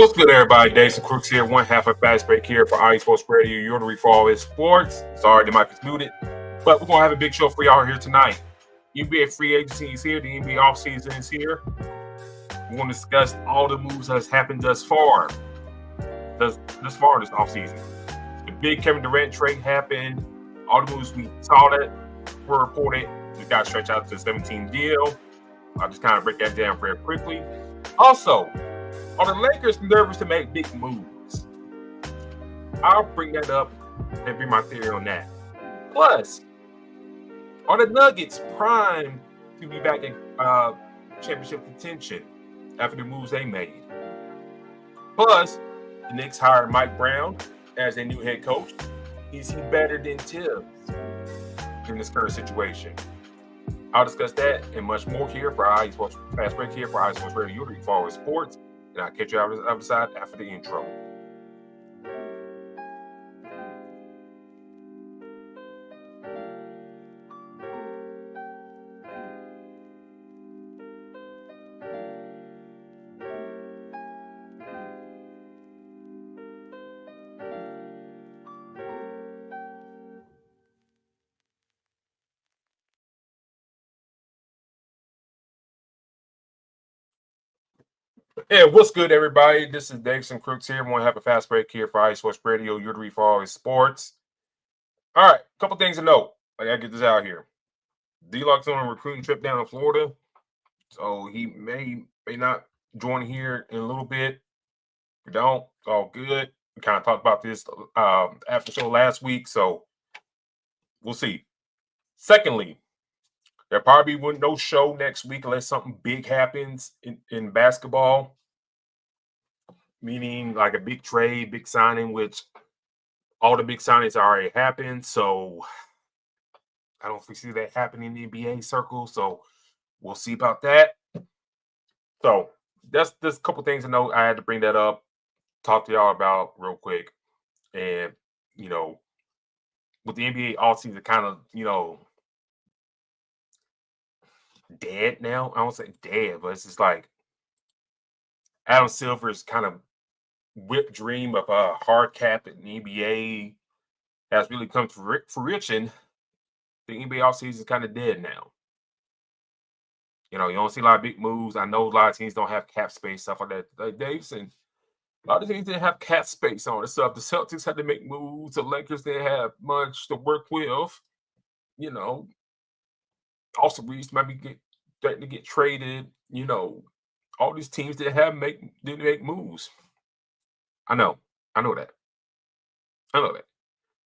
What's good, everybody? Davidson Crooks here, one half of Fast Break here for IE Sports Radio. You're the for all his sports. Sorry, the mic is muted, but we're gonna have a big show for y'all here tonight. NBA free agency is here. The NBA offseason is here. We're going to discuss all the moves that has happened thus far this offseason. The big Kevin Durant trade happened. All the moves we saw that were reported. We got stretched out to a 17 deal. I'll just kind of break that down very quickly. Also, are the Lakers nervous to make big moves? I'll bring that up and bring my theory on that. Plus, are the Nuggets primed to be back in championship contention after the moves they made? Plus, the Knicks hired Mike Brown as their new head coach. Is he better than Thibs in this current situation? I'll discuss that and much more here for IE Sports Fast Break here for IE Sports Radio. You're for all sports. And I'll catch you out on the other side after the intro. Yeah, what's good, everybody? This is Davidson Crooks here. I'm going to have a fast break here for IE Sports Radio. You're the for all sports. All right, a couple things to note. I got to get this out here. D-Lock's on a recruiting trip down in Florida, so he may not join here in a little bit. If we don't, it's all good. We kind of talked about this after the show last week, so we'll see. Secondly, there probably wouldn't no show next week unless something big happens in basketball, meaning like a big trade, big signing, which all the big signings already happened. So I don't foresee that happening in the NBA circle. So we'll see about that. So that's a couple things to know. I had to bring that up, talk to y'all about real quick. And, with the NBA offseason kind of, dead now. I don't say dead, but it's just like Adam Silver's kind of whip dream of a hard cap in the NBA has really come to fruition. The NBA offseason is kind of dead now. You don't see a lot of big moves. I know a lot of teams don't have cap space, stuff like that. Like Davidson, a lot of teams didn't have cap space on it. So if the Celtics had to make moves, the Lakers didn't have much to work with. Also Reeves might be starting to get traded. All these teams didn't make moves. I know that.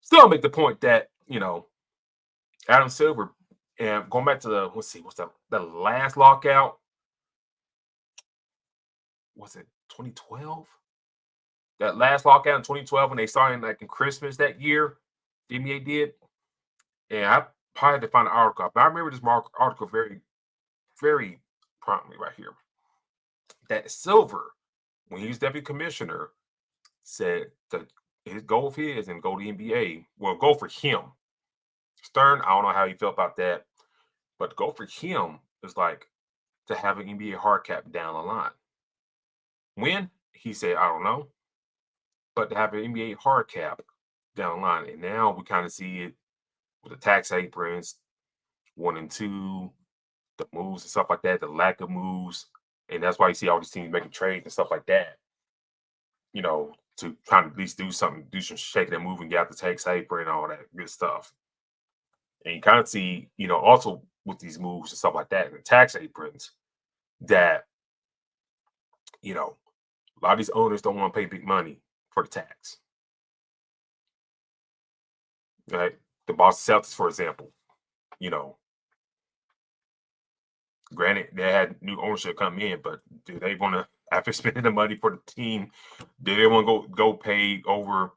Still, I'll make the point that Adam Silver, and going back to what's the last lockout? Was it 2012? That last lockout in 2012 when they started like in Christmas that year, the NBA did. And I probably had to find an article, but I remember this article very, very promptly right here. That Silver, when he was deputy commissioner, said that his goal of his and go to the NBA, well, go for him. Stern, I don't know how he felt about that, but go for him is like to have an NBA hard cap down the line. When? He said, I don't know, but to have an NBA hard cap down the line. And now we kind of see it with the tax aprons, 1 and 2, the moves and stuff like that, the lack of moves. And that's why you see all these teams making trades and stuff like that, to try to at least do something, do some shaking and moving, get out the tax apron and all that good stuff. And you kind of see, also with these moves and stuff like that, and the tax aprons, that, a lot of these owners don't want to pay big money for the tax. Right? The Boston Celtics, for example, granted, they had new ownership come in, but do they want to, after spending the money for the team, do they want to go pay over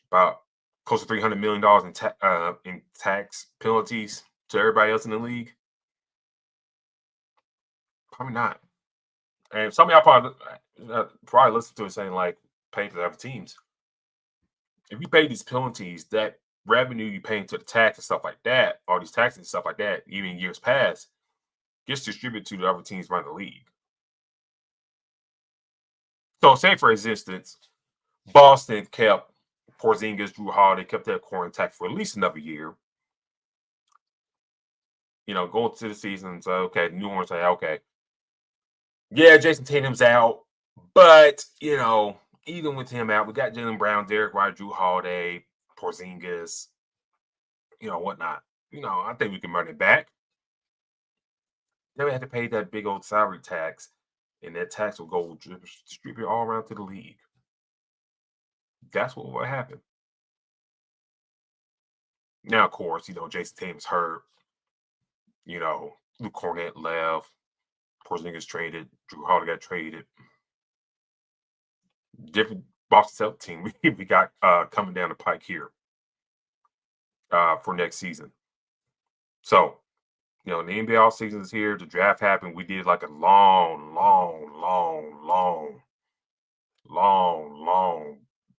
about close to $300 million in tax penalties to everybody else in the league? Probably not. And some of y'all probably listen to it saying, like, pay for the other teams. If you pay these penalties, that revenue you pay into the tax and stuff like that, all these taxes and stuff like that, even in years past, gets distributed to the other teams around the league. So, say for instance, Boston kept Porzingis, Drew Holiday, kept that core intact for at least another year. Going to the season, so okay, New Orleans say, okay, yeah, Jason Tatum's out, but even with him out, we got Jaylen Brown, Derek White, Drew Holiday, Porzingis, whatnot. I think we can run it back. Then we had to pay that big old salary tax, and that tax will go distribute all around to the league. That's what will happen. Now, of course, Jason Tatum's hurt. Luke Cornett left. Porzingis traded. Drew Holiday got traded. Different Boston Celtics team we got coming down the pike here for next season. So, the NBA off season is here. The draft happened. We did like a long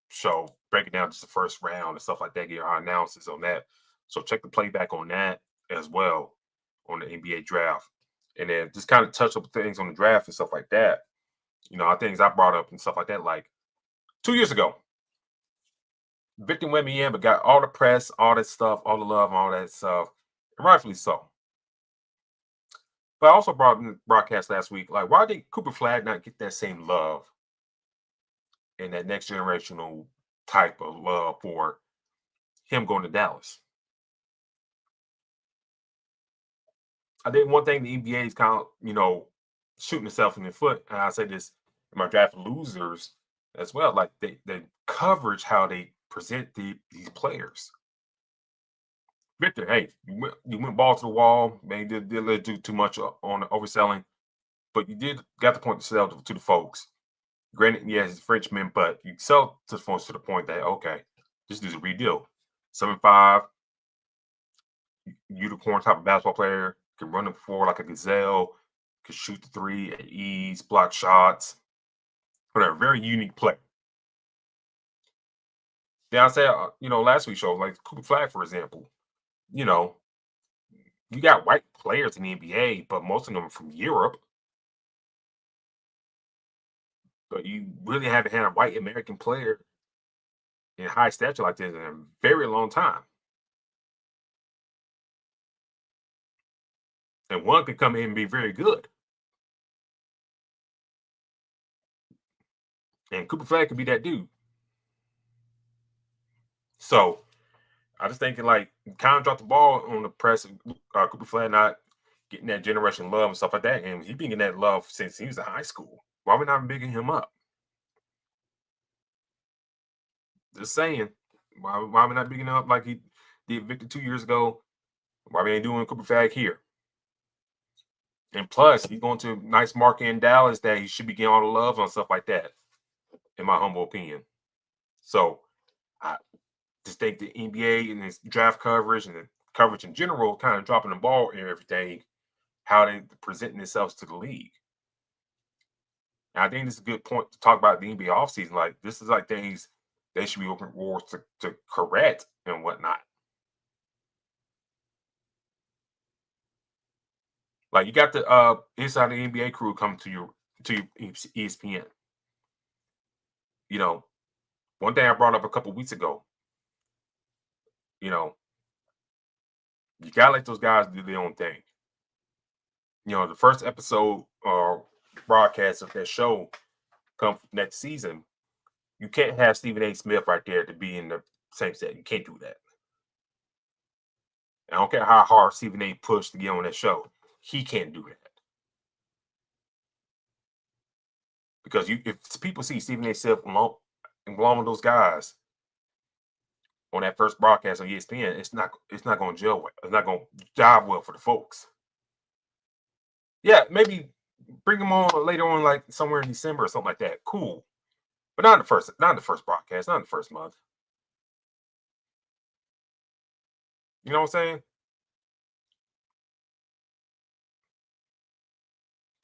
show breaking down just the first round and stuff like that. Get our analysis on that. So check the playback on that as well on the NBA draft, and then just kind of touch up things on the draft and stuff like that. Things I brought up and stuff like that, like 2 years ago. Victor Wembanyama got all the press, all that stuff, all the love, all that stuff, and rightfully so. But I also brought in the broadcast last week, like, why did Cooper Flag not get that same love and that next generational type of love for him going to Dallas? I think one thing the NBA is kind of, shooting itself in the foot, and I say this in my draft losers as well, like the coverage, how they present these players. Victor, hey, you went ball to the wall, man, you did do too much on the overselling, but you did got the point to sell to the folks. Granted, yes, he's a Frenchman, but you sell to the folks to the point that, okay, this is a real deal. 7'5", unicorn type of basketball player, can run the floor like a gazelle, can shoot the three at ease, block shots. But a very unique player. Then I said, last week's show, like Cooper Flag, for example, you know, you got white players in the NBA, but most of them are from Europe. But you really haven't had a white American player in high stature like this in a very long time. And one could come in and be very good. And Cooper Flag could be that dude. So I just thinking like kind of dropped the ball on the press of Cooper Flag not getting that generation love and stuff like that. And he's been getting that love since he was in high school. Why are we not bigging him up? Just saying. Why are we not bigging him up like he did Victor 2 years ago? Why we ain't doing Cooper Flag here? And plus, he's going to a nice market in Dallas that he should be getting all the love on stuff like that, in my humble opinion. So I just think the NBA and its draft coverage and the coverage in general kind of dropping the ball and everything, how they presenting themselves to the league. And I think this is a good point to talk about the NBA offseason. Like, this is like things they should be open wars to correct and whatnot. Like, you got the inside the NBA crew coming to your ESPN. One thing I brought up a couple weeks ago, you know, you gotta let those guys do their own thing. The first episode or broadcast of that show come next season, you can't have Stephen A. Smith right there to be in the same set. You can't do that. I don't care how hard Stephen A. pushed to get on that show. He can't do that. Because if people see Stephen A. Smith along with those guys on that first broadcast on ESPN, it's not going to gel well. It's not going to job well for the folks. Yeah, maybe bring them on later on, like somewhere in December or something like that. Cool, but not in the first broadcast, not in the first month. You know what I'm saying?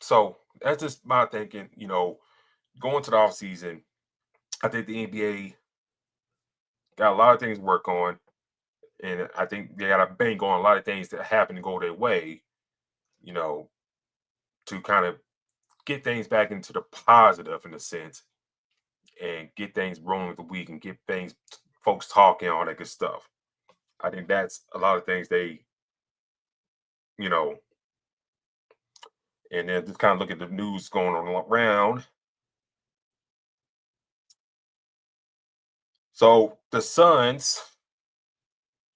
So that's just my thinking. Going to the off season, I think the NBA got a lot of things to work on, and I think they got a bank on a lot of things that happen to go their way. You know, to kind of get things back into the positive in a sense, and get things rolling with the week and get things, folks talking, all that good stuff. I think that's a lot of things they, you know, and then just kind of look at the news going on around. So the Suns,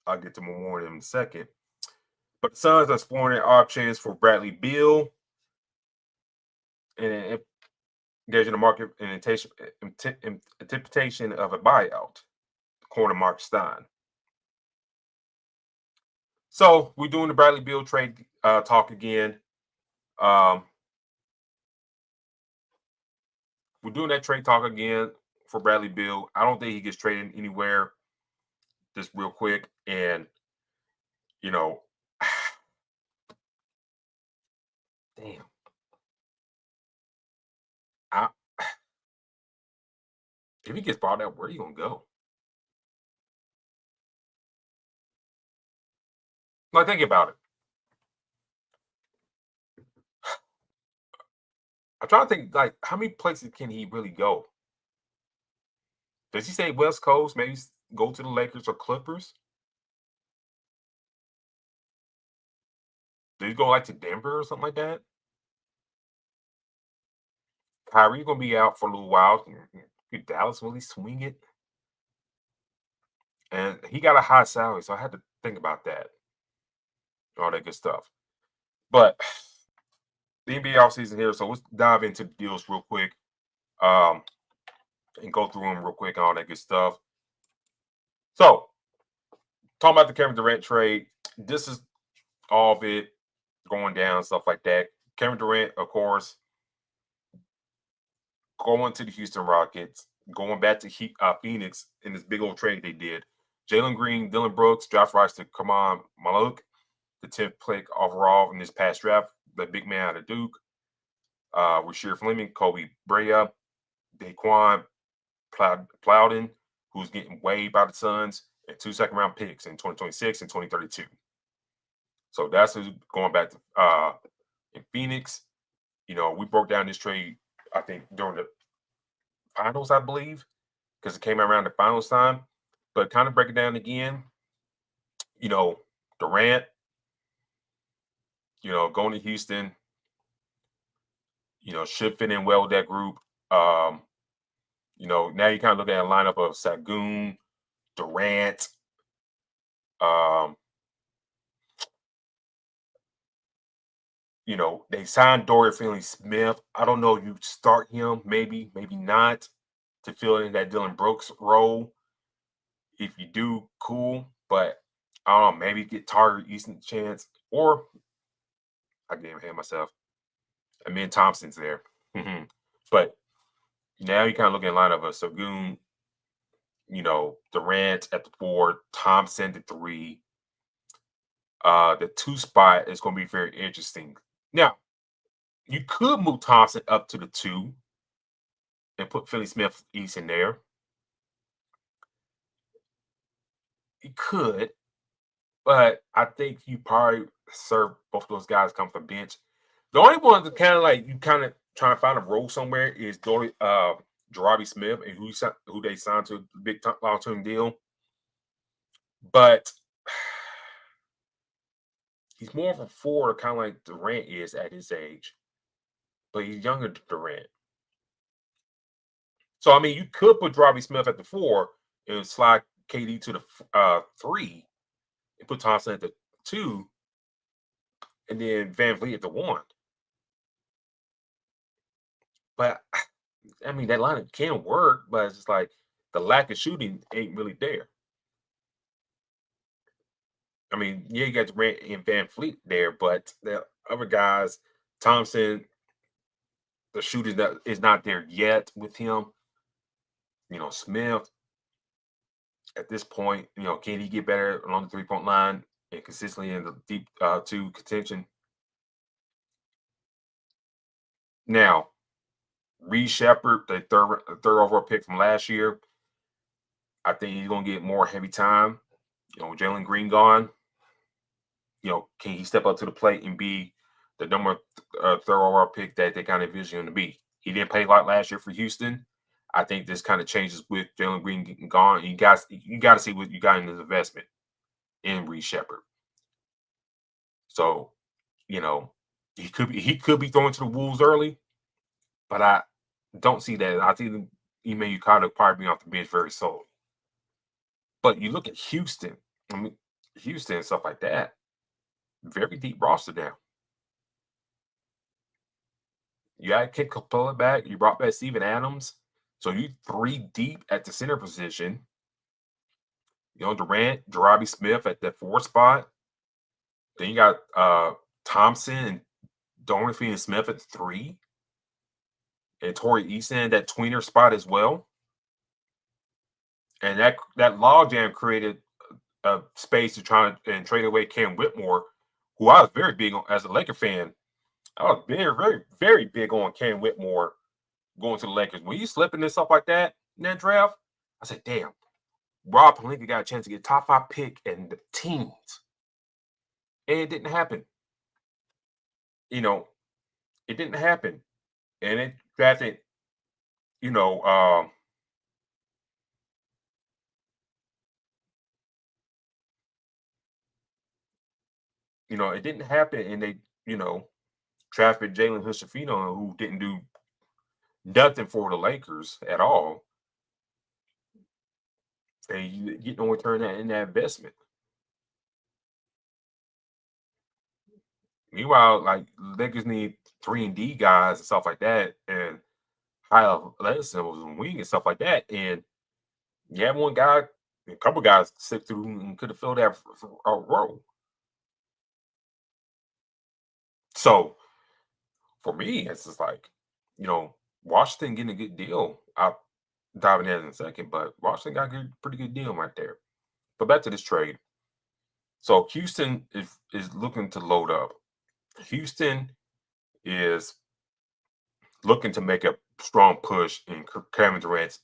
I'll get to more in a second, but the Suns are exploring options for Bradley Beal and engaging the market in interpretation of a buyout, according to Mark Stein. So we're doing the Bradley Beal trade talk again. We're doing that trade talk again for Bradley Beal. I don't think he gets traded anywhere. Just real quick, and you know, damn, I, if he gets bought out, where are you gonna go? Like, think about it. I'm trying to think, like, how many places can he really go? Does he say West Coast? Maybe go to the Lakers or Clippers? Does he go like to Denver or something like that? Kyrie gonna be out for a little while. Could Dallas really swing it? And he got a high salary, so I had to think about that, all that good stuff. But the NBA offseason here, so let's dive into the deals real quick, and go through them real quick and all that good stuff. So, talking about the Kevin Durant trade, this is all of it going down, stuff like that. Kevin Durant, of course, going to the Houston Rockets, going back to Phoenix in this big old trade they did. Jalen Green, Dylan Brooks, draft rights to Kaman Maluk, the 10th pick overall in this past draft, the big man out of Duke. Rasheer Fleming, Kobe Brea, Daquan Plowden, who's getting waived by the Suns, and 2 second-round picks in 2026 and 2032. So that's who's going back to in Phoenix. You know, we broke down this trade, I think, during the finals, I believe, because it came around the finals time. But kind of break it down again, you know, Durant, you know, going to Houston, you know, should fit in well with that group. You know, now you kind of look at a lineup of Sagoon, Durant, um, you know, they signed Dorian Finney-Smith. I don't know if you start him, maybe, maybe not, to fill in that Dylan Brooks role. If you do, cool. But I don't know, maybe get Target Easton chance. Or I gave him myself. I mean Thompson's there. But now you kind of look at a line of a Sagoon, you know, Durant at the 4, Thompson the 3. The 2 spot is going to be very interesting. Now, you could move Thompson up to the 2 and put Finney-Smith East in there. You could, but I think you probably serve both of those guys come from bench. The only one that kind of like you kind of trying to find a role somewhere is Jarabi Smith and who they signed to a big long-term deal. But he's more of a forward, kind of like Durant is at his age, but he's younger than Durant. So I mean, you could put Jarabi Smith at the 4 and slide KD to the 3 and put Thompson at the 2, and then Van Vliet at the 1. But I mean, that lineup can work, but it's just like the lack of shooting ain't really there. I mean, yeah, you got Durant and Van Fleet there, but the other guys, Thompson, the shooting that is not there yet with him. You know, Smith, at this point, you know, can he get better along the 3-point line and consistently in the deep 2 contention? Now, Reed Shepard, the third overall pick from last year, I think he's going to get more heavy time. You know, Jalen Green gone. You know, can he step up to the plate and be the number third overall pick that they kind of envision him to be? He didn't play a lot last year for Houston. I think this kind of changes with Jalen Green getting gone. You got to see what you got in this investment in Reed Shepard. So, you know, he could be thrown to the wolves early, but I don't see that. I think Ime Ukata probably be off the bench very soon. But you look at Houston. I mean, Houston and stuff like that. Very deep roster now. You got Kid Capella back. You brought back Steven Adams. So you 3 deep at the center position. You know, Durant, Jarabi Smith at that 4 spot. Then you got Thompson and Donovan Smith at 3. And Torrey Eason that tweener spot as well. And that logjam created a space to try and trade away Cam Whitmore, who I was very big on as a Laker fan. I was very, very, very big on Cam Whitmore going to the Lakers. When you slipping and stuff like that in that draft, I said, damn, Rob Pelinka got a chance to get top 5 pick in the teens. And it didn't happen. You know, it didn't happen. And it drafted, you know, it didn't happen. And they, drafted Jalen Hood-Schifino, who didn't do nothing for the Lakers at all. And you get no return in that investment. Meanwhile, like Lakers need 3-and-D guys and stuff like that, and high athleticism was wing and stuff like that. And you have one guy, a couple guys slip through and could have filled that role. So for me, it's just like, Washington getting a good deal. I'll dive into that in a second, but Washington got a pretty good deal right there. But back to this trade. So Houston is looking to load up. Houston is looking to make a strong push in Kevin Durant's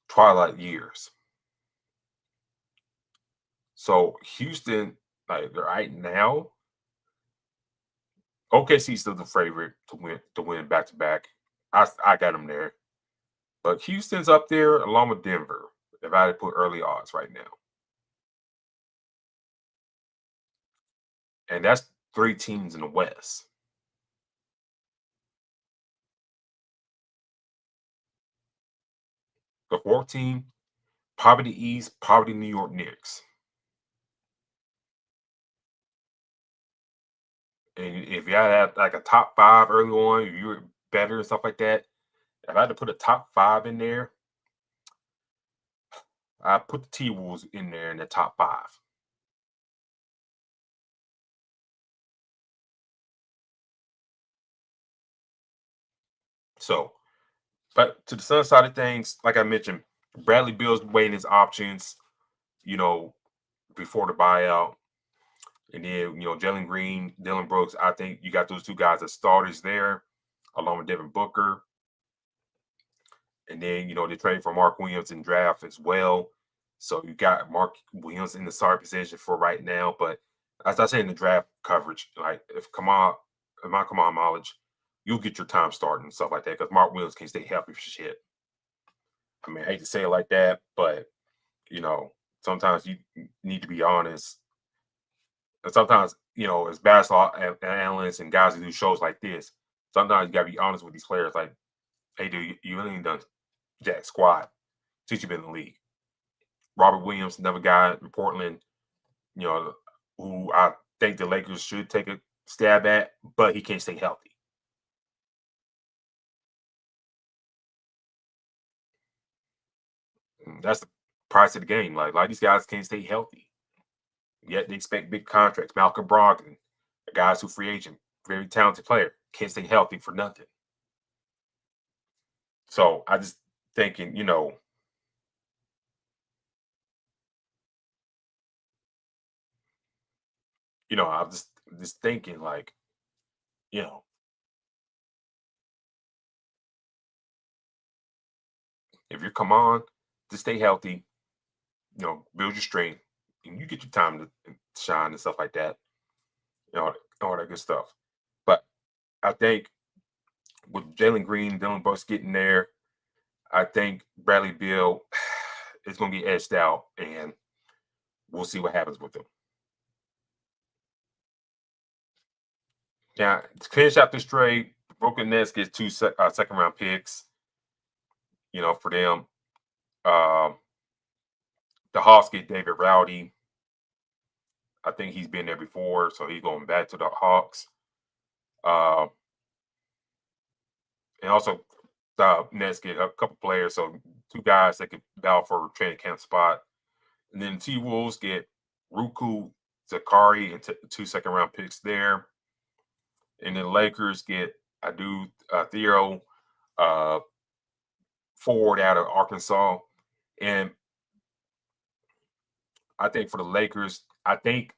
twilight years. So Houston, like right now, OKC's still the favorite to win back to back. I got them there, but Houston's up there along with Denver. If I had to put early odds right now, and that's 3 teams in the West. The 4th team, probably the East, probably New York Knicks. And if you had like a top 5 early on, if you were better and stuff like that, if I had to put a top 5 in there, I put the T-Wolves in there in the top 5. So, but to the Sun side of things, like I mentioned, Bradley Beal's weighing his options, before the buyout. And then, Jalen Green, Dylan Brooks, I think you got those 2 guys as starters there, along with Devin Booker. And then, they trade for Mark Williams in draft as well. So you got Mark Williams in the starting position for right now. But as I say in the draft coverage, like if my Kamal knowledge, you'll get your time starting and stuff like that because Mark Williams can't stay healthy for shit. I mean, I hate to say it like that, but sometimes you need to be honest. And sometimes, as basketball analysts and guys who do shows like this, sometimes you gotta be honest with these players. Like, hey, dude, you really ain't done jack squad since you've been in the league. Robert Williams, another guy in Portland, who I think the Lakers should take a stab at, but he can't stay healthy. And that's the price of the game. Like these guys can't stay healthy. Yet they expect big contracts. Malcolm Brogdon, the guys who free agent, very talented player, can't stay healthy for nothing. So I just thinking, I'm just thinking like, you know, if you come on to stay healthy, build your strength, and you get your time to shine and stuff like that, all that good stuff. But I think with Jalen Green, Dylan Brooks getting there, I think Bradley Beal is going to get edged out, and we'll see what happens with him. Now, to finish out this trade, the Brooklyn Nets get 2 second-round picks, for them. The Hawks get David Rowdy. I think he's been there before, so he's going back to the Hawks. And also, the Nets get a couple players, so 2 guys that could battle for a training camp spot. And then T-Wolves get Ruku Zakari and 2 second-round picks there. And then Lakers get Theo, forward out of Arkansas. And I think for the Lakers, kind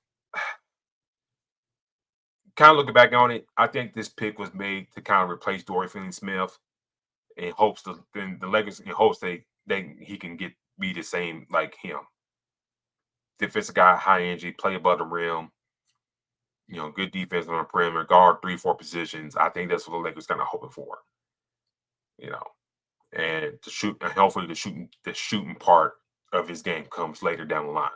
of looking back on it, I think this pick was made to kind of replace Dorian Finney-Smith in hopes the Lakers in hopes he can be the same like him. Defensive guy, high energy, play above the rim, good defense on the perimeter, guard 3-4 positions. I think that's what the Lakers kind of hoping for. And to shoot, and hopefully the shooting part of his game comes later down the line.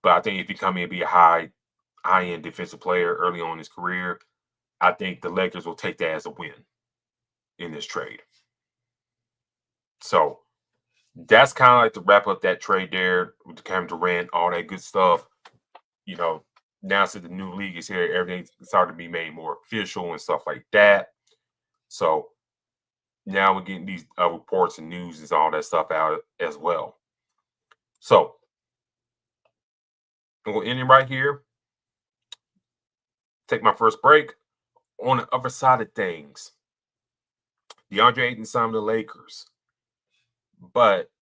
But I think if he come in and be a high-end defensive player early on in his career, I think the Lakers will take that as a win in this trade. So that's kind of like to wrap up that trade there with Kevin Durant, all that good stuff. Now since the new league is here, everything's starting to be made more official and stuff like that. So now we're getting these reports and news and all that stuff out as well. So I'm going to end it right here. Take my first break. On the other side of things, DeAndre Ayton signed the Lakers. But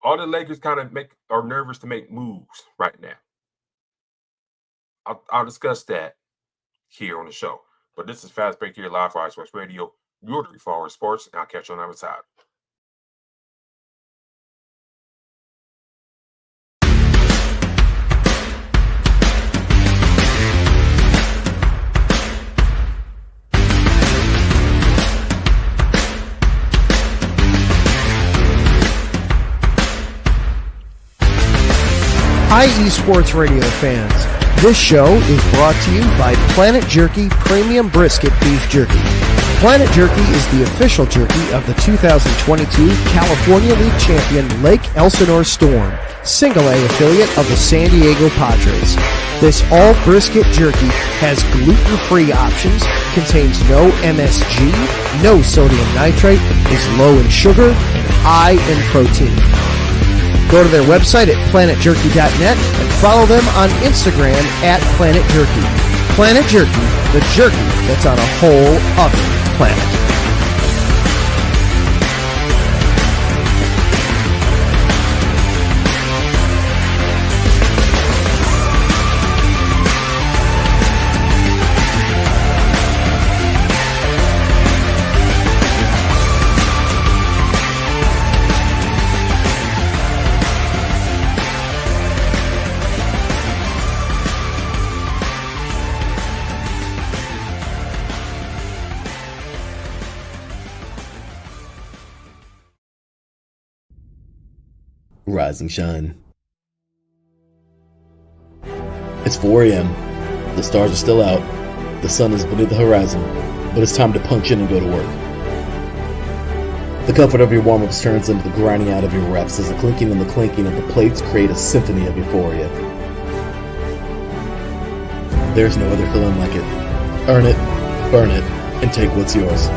all the Lakers kind of are nervous to make moves right now. I'll discuss that here on the show. But this is Fast Break here live for iSports Radio. You're the Forward Sports, and I'll catch you on the other side. Hi, eSports Radio fans. This show is brought to you by Planet Jerky Premium Brisket Beef Jerky. Planet Jerky is the official jerky of the 2022 California League champion Lake Elsinore Storm, single-A affiliate of the San Diego Padres. This all-brisket jerky has gluten-free options, contains no MSG, no sodium nitrate, is low in sugar, and high in protein. Go to their website at planetjerky.net and follow them on Instagram at Planet Jerky. Planet Jerky, the jerky that's on a whole other planet. Rise and shine. It's 4 a.m. The stars are still out. The sun is beneath the horizon, but it's time to punch in and go to work. The comfort of your warm-ups turns into the grinding out of your reps as the clinking and the clinking of the plates create a symphony of euphoria. There's no other feeling like it. Earn it, burn it, and take what's yours.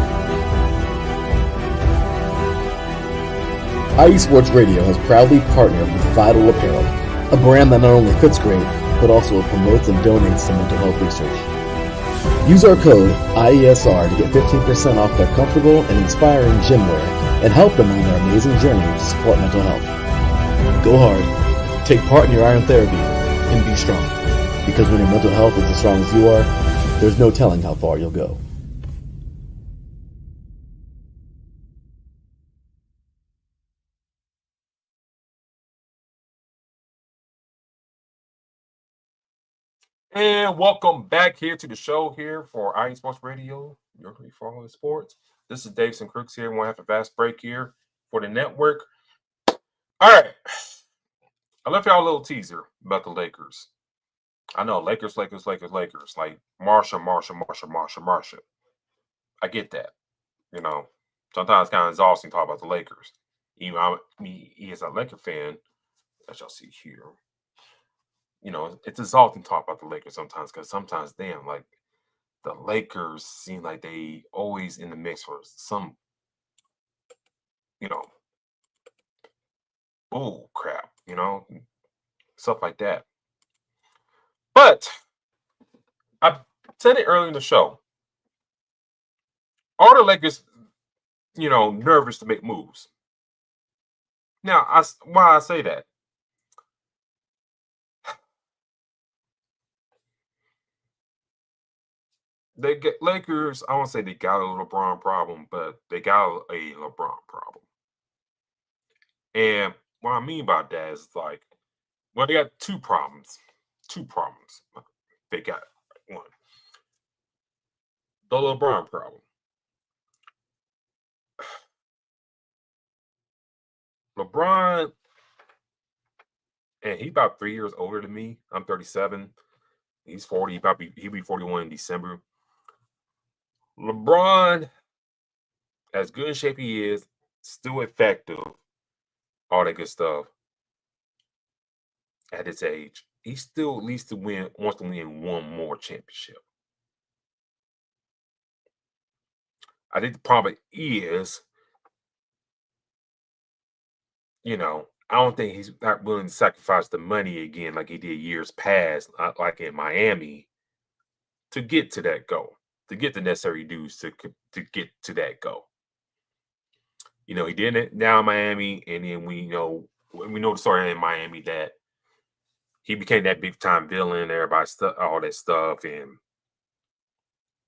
iSports Radio has proudly partnered with Vital Apparel, a brand that not only fits great, but also promotes and donates to mental health research. Use our code IESR to get 15% off their comfortable and inspiring gym wear and help them on their amazing journey to support mental health. Go hard, take part in your iron therapy, and be strong. Because when your mental health is as strong as you are, there's no telling how far you'll go. And welcome back here to the show here for iSports Radio, York Knicks Sports. This is Davidson Crooks here. We'll have a fast break here for the network. All right. I left y'all a little teaser about the Lakers. I know Lakers. Like Marsha. I get that. Sometimes it's kind of exhausting to talk about the Lakers. Even me as a Laker fan, as y'all see here, it's exhausting to talk about the Lakers sometimes because sometimes, damn, like the Lakers seem like they always in the mix for some, bull crap, stuff like that. But I said it earlier in the show. Are the Lakers, nervous to make moves? Now, why I say that? They get Lakers. I won't say they got a LeBron problem, but they got a LeBron problem. And what I mean by that is like, well, they got two problems. They got one. The LeBron problem. LeBron, and he about 3 years older than me. I'm 37. He's 40. He'll be 41 in December. LeBron, as good in shape he is, still effective, all that good stuff. At his age, he still at least wants to win one more championship. I think the problem is, I don't think he's not willing to sacrifice the money again like he did years past, like in Miami, to get to that goal, to get the necessary dues to get to that goal. He did it down in Miami, and then we know the story in Miami that he became that big time villain. Everybody all that stuff, and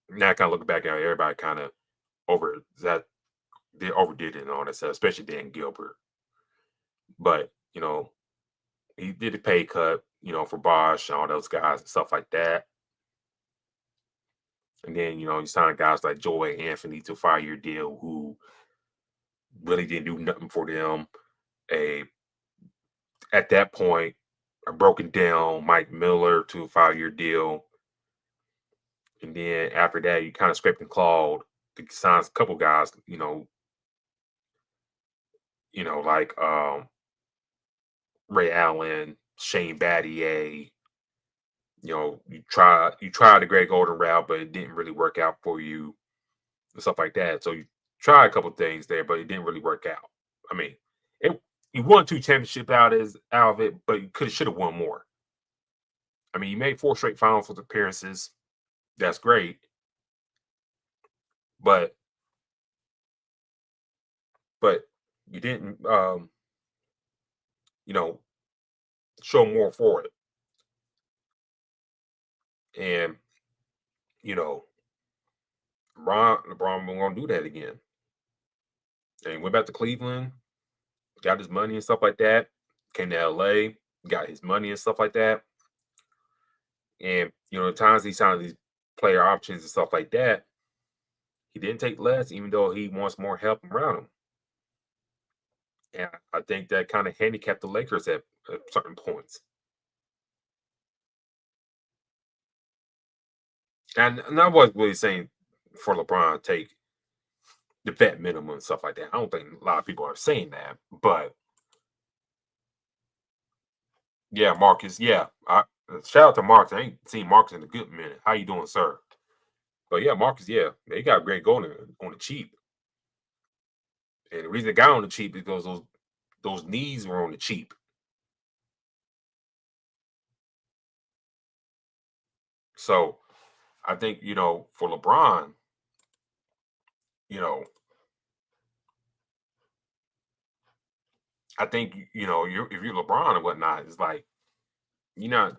now kind of looking back at it, everybody kind of they overdid it and all that stuff, especially Dan Gilbert. But he did a pay cut, for Bosh and all those guys and stuff like that. And then he signed guys like Joel Anthony to a 5-year deal who really didn't do nothing for them. At that point, a broken down Mike Miller to a 5-year deal. And then after that, you kind of scraped and clawed to sign a couple guys, like Ray Allen, Shane Battier. You tried the Greg Oden route, but it didn't really work out for you and stuff like that. So you tried a couple things there, but it didn't really work out. I mean, you won 2 championships out of it, but you should have won more. I mean, you made 4 straight finals appearances. That's great. But you didn't show more for it. And LeBron won't do that again. And he went back to Cleveland, got his money and stuff like that, came to LA, got his money and stuff like that. And the times he signed these player options and stuff like that, he didn't take less, even though he wants more help around him. And I think that kind of handicapped the Lakers at certain points. And I wasn't really saying for LeBron to take the vet minimum and stuff like that. I don't think a lot of people are saying that. But yeah, Marcus, yeah. Shout out to Marcus. I ain't seen Marcus in a good minute. How you doing, sir? But yeah, Marcus, yeah. They got Greg Golden on the cheap. And the reason they got on the cheap is because those knees were on the cheap. So I think, for LeBron, I think, if you're LeBron and whatnot, it's like you're not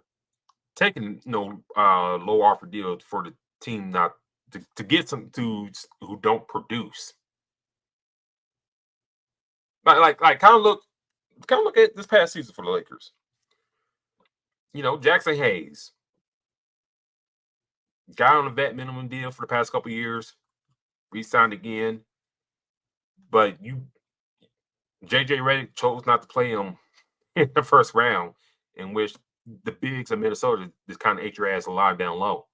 taking low offer deal for the team not to get some dudes who don't produce. Like kind of look at this past season for the Lakers. Jackson Hayes got on a vet minimum deal for the past couple of years, re-signed again. But JJ Redick chose not to play him in the first round, in which the bigs of Minnesota just kind of ate your ass alive down low.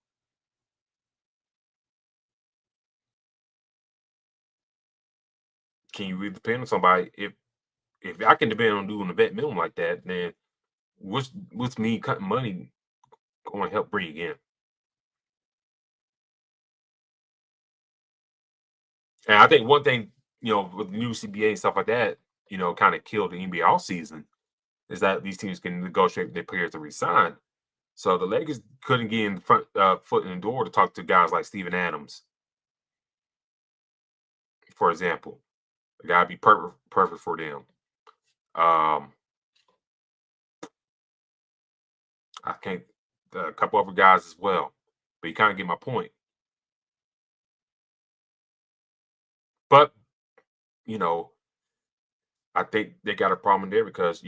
Can you really depend on somebody? If I can depend on doing a vet minimum like that, then what's me cutting money going to help bring you in? And I think one thing, with the new CBA and stuff like that, kind of killed the NBA all season is that these teams can negotiate with their players to resign. So the Lakers couldn't get in the front foot in the door to talk to guys like Steven Adams, for example. The guy be perfect for them. I can't a couple other guys as well, but you kind of get my point. But you know, I think they got a problem there because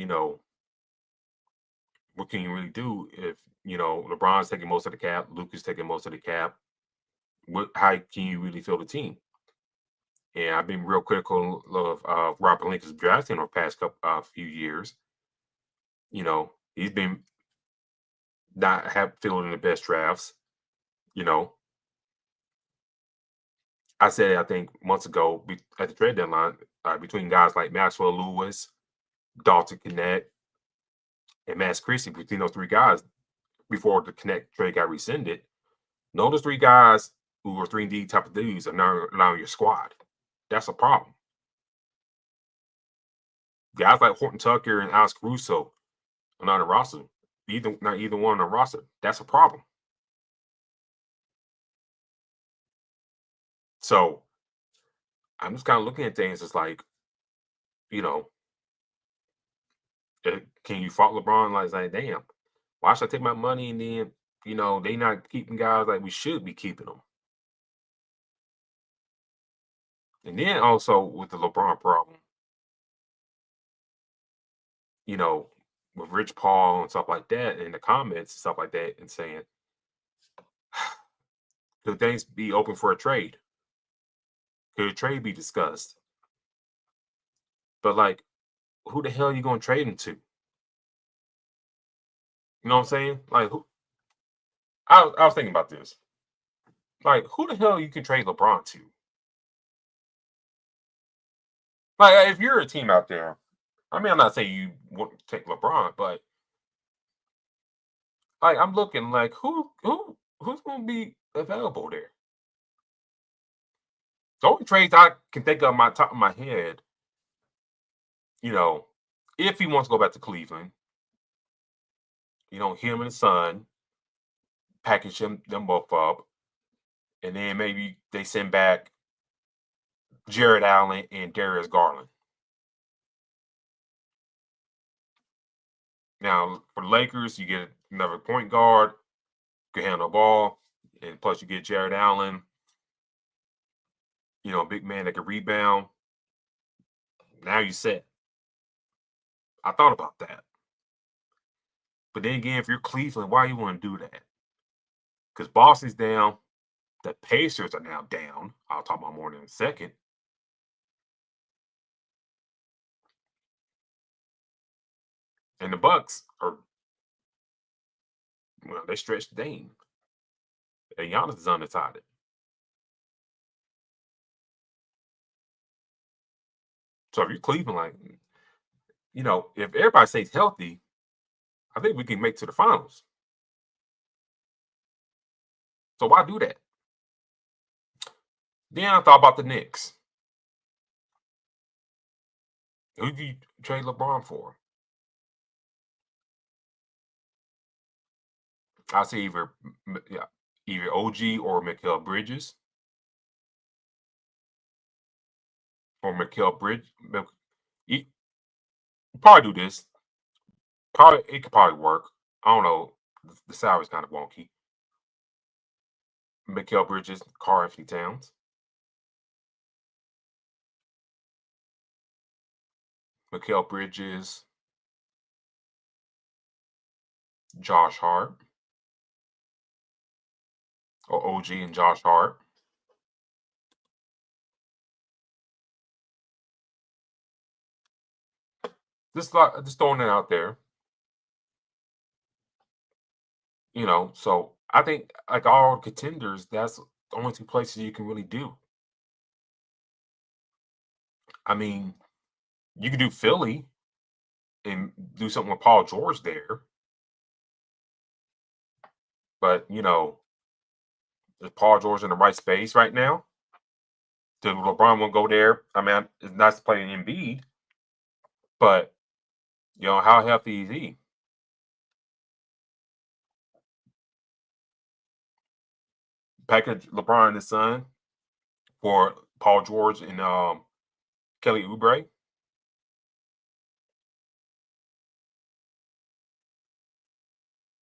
what can you really do if LeBron's taking most of the cap, Luka's taking most of the cap? How can you really fill the team? And I've been real critical of Rob Pelinka's drafting over the past few years. He's been not fielding the best drafts. I said I think months ago at the trade deadline between guys like Maxwell Lewis, Dalton Connect, and Max Christie, between those three guys before the Connect trade got rescinded. None of those three guys who are 3D type of dudes are not on your squad. That's a problem. Guys like Horton Tucker and Alex Caruso are not on the roster. Not either one on the roster. That's a problem. So I'm just kind of looking at things as like, can you fault LeBron? Like, damn, why should I take my money and then, they not keeping guys like we should be keeping them? And then also with the LeBron problem, with Rich Paul and stuff like that in the comments and stuff like that and saying, could things be open for a trade? Could a trade be discussed? But like, who the hell are you going to trade him to? You know what I'm saying? Like, I was thinking about this. Like, who the hell you can trade LeBron to? Like, if you're a team out there, I mean, I'm not saying you want to take LeBron, but like, I'm looking like who's going to be available there? The only trades I can think of my top of my head, if he wants to go back to Cleveland, him and his son, package them both up, and then maybe they send back Jared Allen and Darius Garland. Now for the Lakers, you get another point guard, can handle the ball, and plus you get Jared Allen, a big man that can rebound. Now you set. I thought about that. But then again, if you're Cleveland, why you want to do that? Because Boston's down. The Pacers are now down. I'll talk about more in a second. And the Bucks are, they stretched Dame. And Giannis is undecided. So if you're Cleveland, like, if everybody stays healthy, I think we can make to the finals. So why do that? Then I thought about the Knicks. Who do you trade LeBron for? I say either OG or Mikal Bridges. Or Mikal Bridge. You probably do this. It could probably work. I don't know. The salary's kind of wonky. Mikal Bridges, Karl Anthony Towns. Mikal Bridges, Josh Hart. Or OG and Josh Hart. Just throwing it out there. So I think like all contenders, that's the only two places you can really do. I mean, you could do Philly and do something with Paul George there, but is Paul George in the right space right now? Does LeBron want to go there? I mean, it's nice to play in Embiid, but how healthy is he? Package LeBron and his son for Paul George and Kelly Oubre.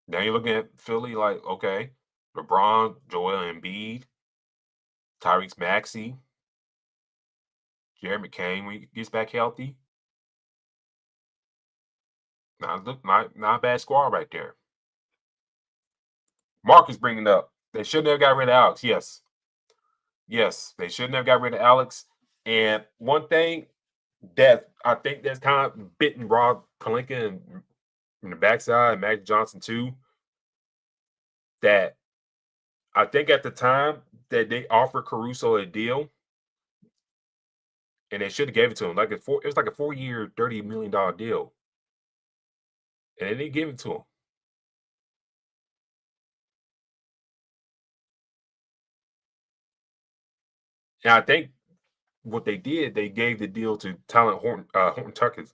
Now you're looking at Philly like, okay, LeBron, Joel Embiid, Tyrese Maxey, Jared McCain when he gets back healthy. Not a bad squad right there. Mark is bringing up they shouldn't have got rid of Alex. Yes, they shouldn't have got rid of Alex. And one thing that I think that's kind of bitten Rob Pelinka in the backside, and Magic Johnson too, that I think at the time that they offered Caruso a deal, and they should have gave it to him. It was like a 4-year, $30 million deal. And they didn't give it to him. And I think what they did, they gave the deal to Talent Horton Tucker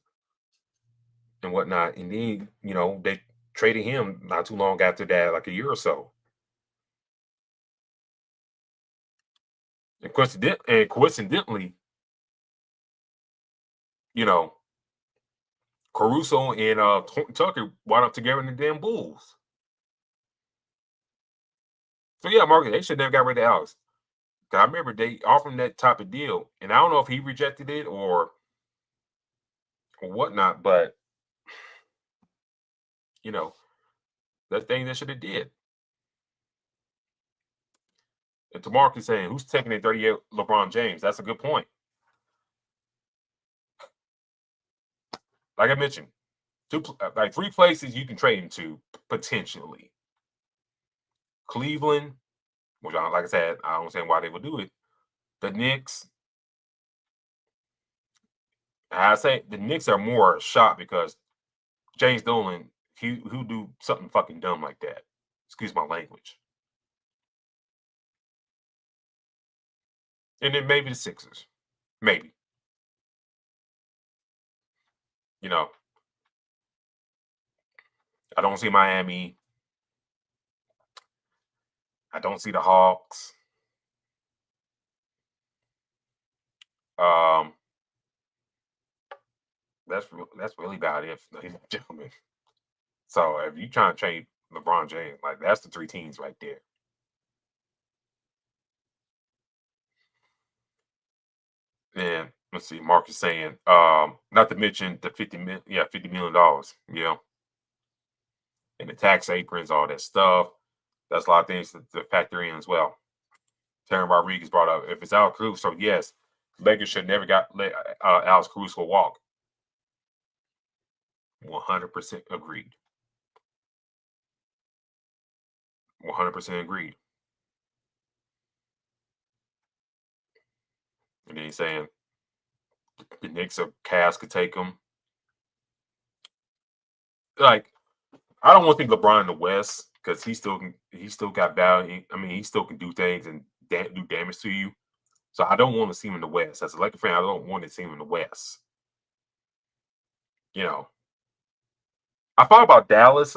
and whatnot. And then, they traded him not too long after that, like a year or so. And coincidentally, Caruso and Horton Tucker wound up together in the damn Bulls. So yeah, Marcus, they should never got rid of Alex. I remember they offered him that type of deal, and I don't know if he rejected it or whatnot, but that thing they should have did. And Tamark is saying, who's taking a 38 LeBron James? That's a good point. Like I mentioned, 3 places you can trade him to potentially. Cleveland, which like I said, I don't understand why they would do it. The Knicks. I say the Knicks are more shocked because James Dolan, who do something fucking dumb like that. Excuse my language. And then maybe the Sixers. Maybe. I don't see Miami. I don't see the Hawks. That's really about it, ladies and gentlemen. So if you trying to trade LeBron James, like that's the 3 teams right there. And let's see, Mark is saying, not to mention the $50 million. Yeah. And the tax aprons, all that stuff. That's a lot of things to factor in as well. Terry Rodriguez brought up, if it's Alex Caruso, yes, Lakers should never let Alex Caruso walk. 100% agreed. 100% agreed. And then he's saying the Knicks or Cavs could take him. Like, I don't want to think LeBron in the West because he still got value. I mean, he still can do things and do damage to you. So I don't want to see him in the West. As a Lakers fan, I don't want to see him in the West. I thought about Dallas,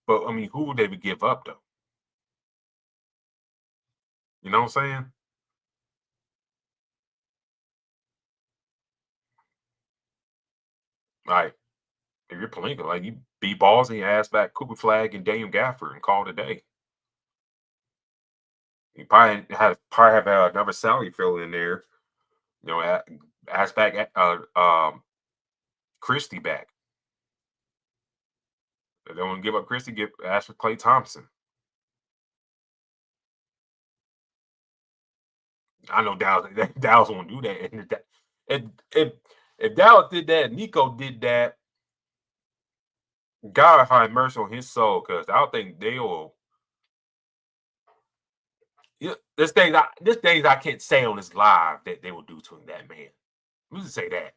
but I mean, who would they give up though? You know what I'm saying? Like, if you're Pelinka, like you beat balls and you ass back Cooper Flag and Daniel Gafford and call it a day. You probably have another salary fill in there. Ask back Christie back. If they want to give up Christie, ask for Klay Thompson. I know Dallas won't do that. And If Dallas did that, Nico did that, God have mercy on his soul, because I don't think they will. Yeah, there's things I can't say on this live that they will do to that man. Let me just say that.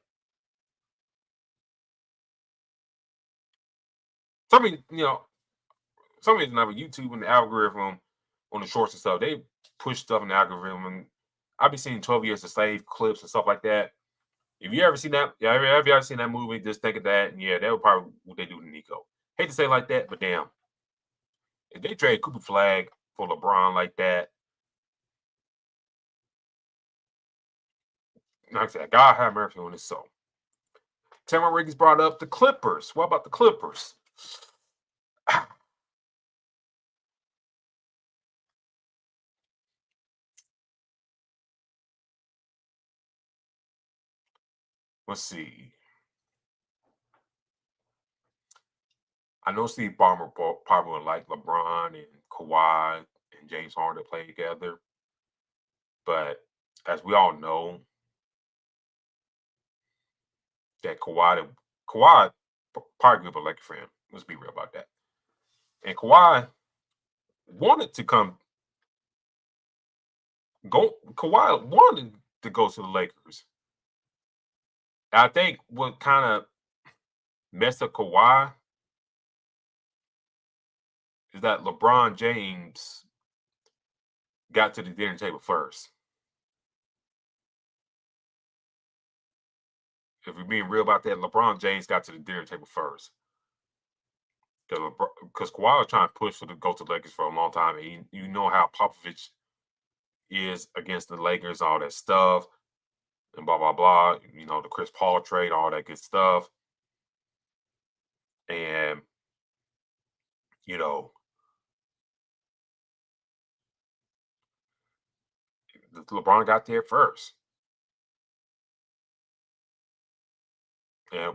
Some reason on YouTube and the algorithm on the shorts and stuff, they push stuff in the algorithm. And I've been seeing 12 Years a Slave clips and stuff like that. If you ever seen that, have you ever seen that movie? Just think of that, and yeah, that would probably what they do to Nico. Hate to say it like that, but damn, if they trade Cooper Flag for LeBron like that, like I said, God have mercy on his soul. Tamara Riggs brought up the Clippers. What about the Clippers? Let's see. I know Steve Ballmer probably would like LeBron and Kawhi and James Harden to play together. But as we all know, that Kawhi probably good, but like for him. Let's be real about that. And Kawhi wanted to Kawhi wanted to go to the Lakers. I think what kind of messed up Kawhi is that LeBron James got to the dinner table first. If we're being real about that, LeBron James got to the dinner table first. Because Kawhi was trying to push for to go to the Lakers for a long time. And you know how Popovich is against the Lakers, all that stuff, and blah, blah, blah. You know, the Chris Paul trade, all that good stuff. And, you know, LeBron got there first. And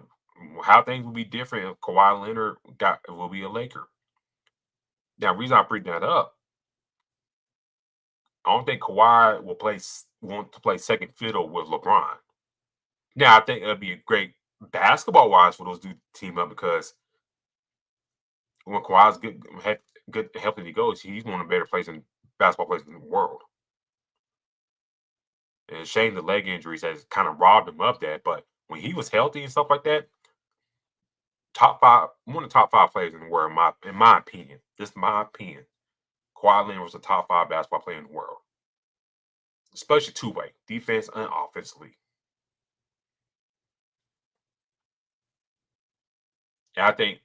how things will be different if Kawhi Leonard will be a Laker. Now, the reason I bring that up, I don't think Kawhi will want to play second fiddle with LeBron. Now, I think it'd be great basketball-wise for those two to team up, because when Kawhi's good healthy he goes, he's one of the better basketball players in the world. And it's a shame the leg injuries has kind of robbed him of that. But when he was healthy and stuff like that, one of the top 5 players in the world, in my opinion. Just my opinion. Kawhi Leonard was the top 5 basketball player in the world. Especially two-way, defense and offensively. And I think,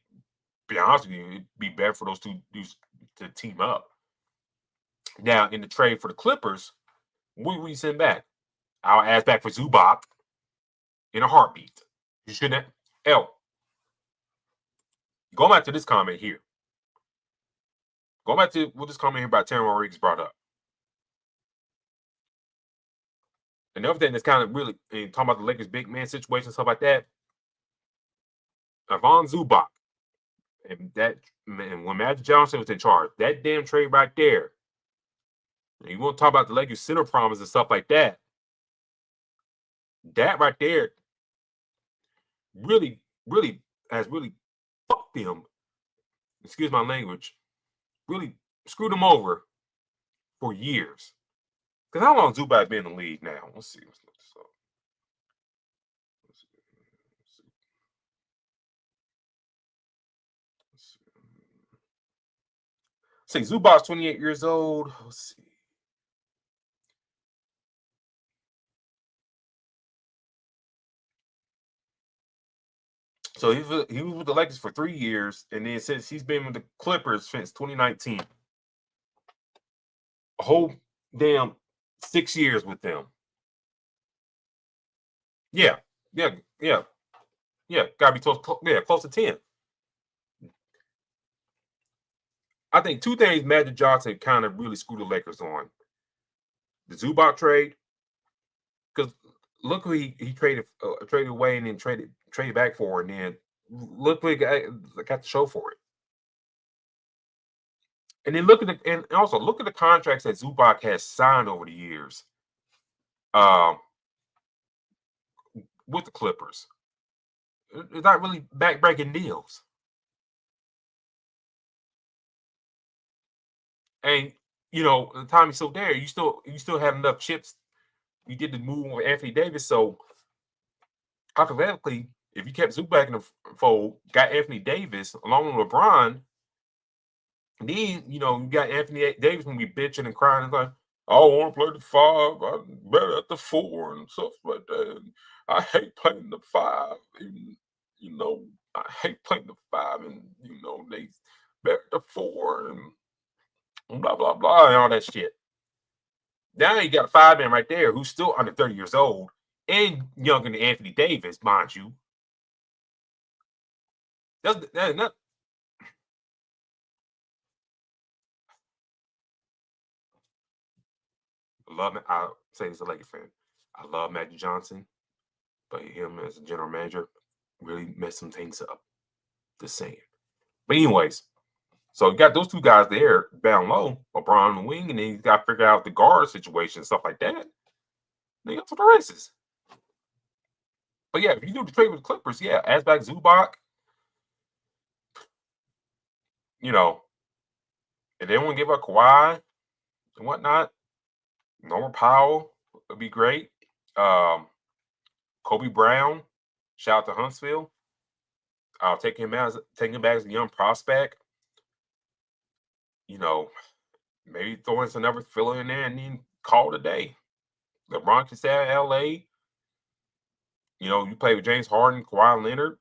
to be honest with you, it'd be better for those two dudes to team up. Now, in the trade for the Clippers, what we send back? I'll ask back for Zubac in a heartbeat. You shouldn't have. Going back to this comment here. Going back to what this comment here by Terry Rodriguez brought up. Another thing that's kind of really talking about the Lakers big man situation, stuff like that. Ivan Zubac. And when Magic Johnson was in charge, that damn trade right there. And you want to talk about the Lakers center problems and stuff like that. That right there really has fucked them. Excuse my language. Really screwed them over for years. Because how long has Zubac been in the league now? Let's see. Let's look this up. See, Zubac's 28 years old. Let's see. So he was with the Lakers for 3 years, and then since he's been with the Clippers since 2019, a whole damn 6 years with them. Yeah, gotta be close to 10. I think 2 things Magic Johnson kind of really screwed the Lakers on: the Zubac trade, because look who he traded away and then traded back for, and then look who got the show for it. And then look at the contracts that Zubac has signed over the years. with the Clippers. It's not really back-breaking deals. And the time he's still there, you still have enough chips. You did the move with Anthony Davis, so hypothetically, if you kept Zubac in the fold, got Anthony Davis along with LeBron, then you got Anthony Davis when we bitching and crying and like, I want to play the 5, I'm better at the 4 and stuff like that. And I hate playing the 5, and, I hate playing the 5, and they better at the 4 and blah blah blah and all that shit. Now you got a 5-man right there who's still under 30 years old and younger than Anthony Davis, mind you. That's not. I say this as a Lakers fan. I love Magic Johnson, but him as a general manager really messed some things up. Just saying. But anyways, so you got those two guys there down low, LeBron on the wing, and then you got to figure out the guard situation and stuff like that. Then you got to the races. But yeah, if you do the trade with the Clippers, yeah, ask back Zubac, and they want to give up Kawhi and whatnot. Norman Powell would be great. Kobe Brown, shout out to Huntsville. I'll take him back as a young prospect. Maybe throw in another filler in there and then call it a day. LeBron can stay at LA. You play with James Harden, Kawhi Leonard.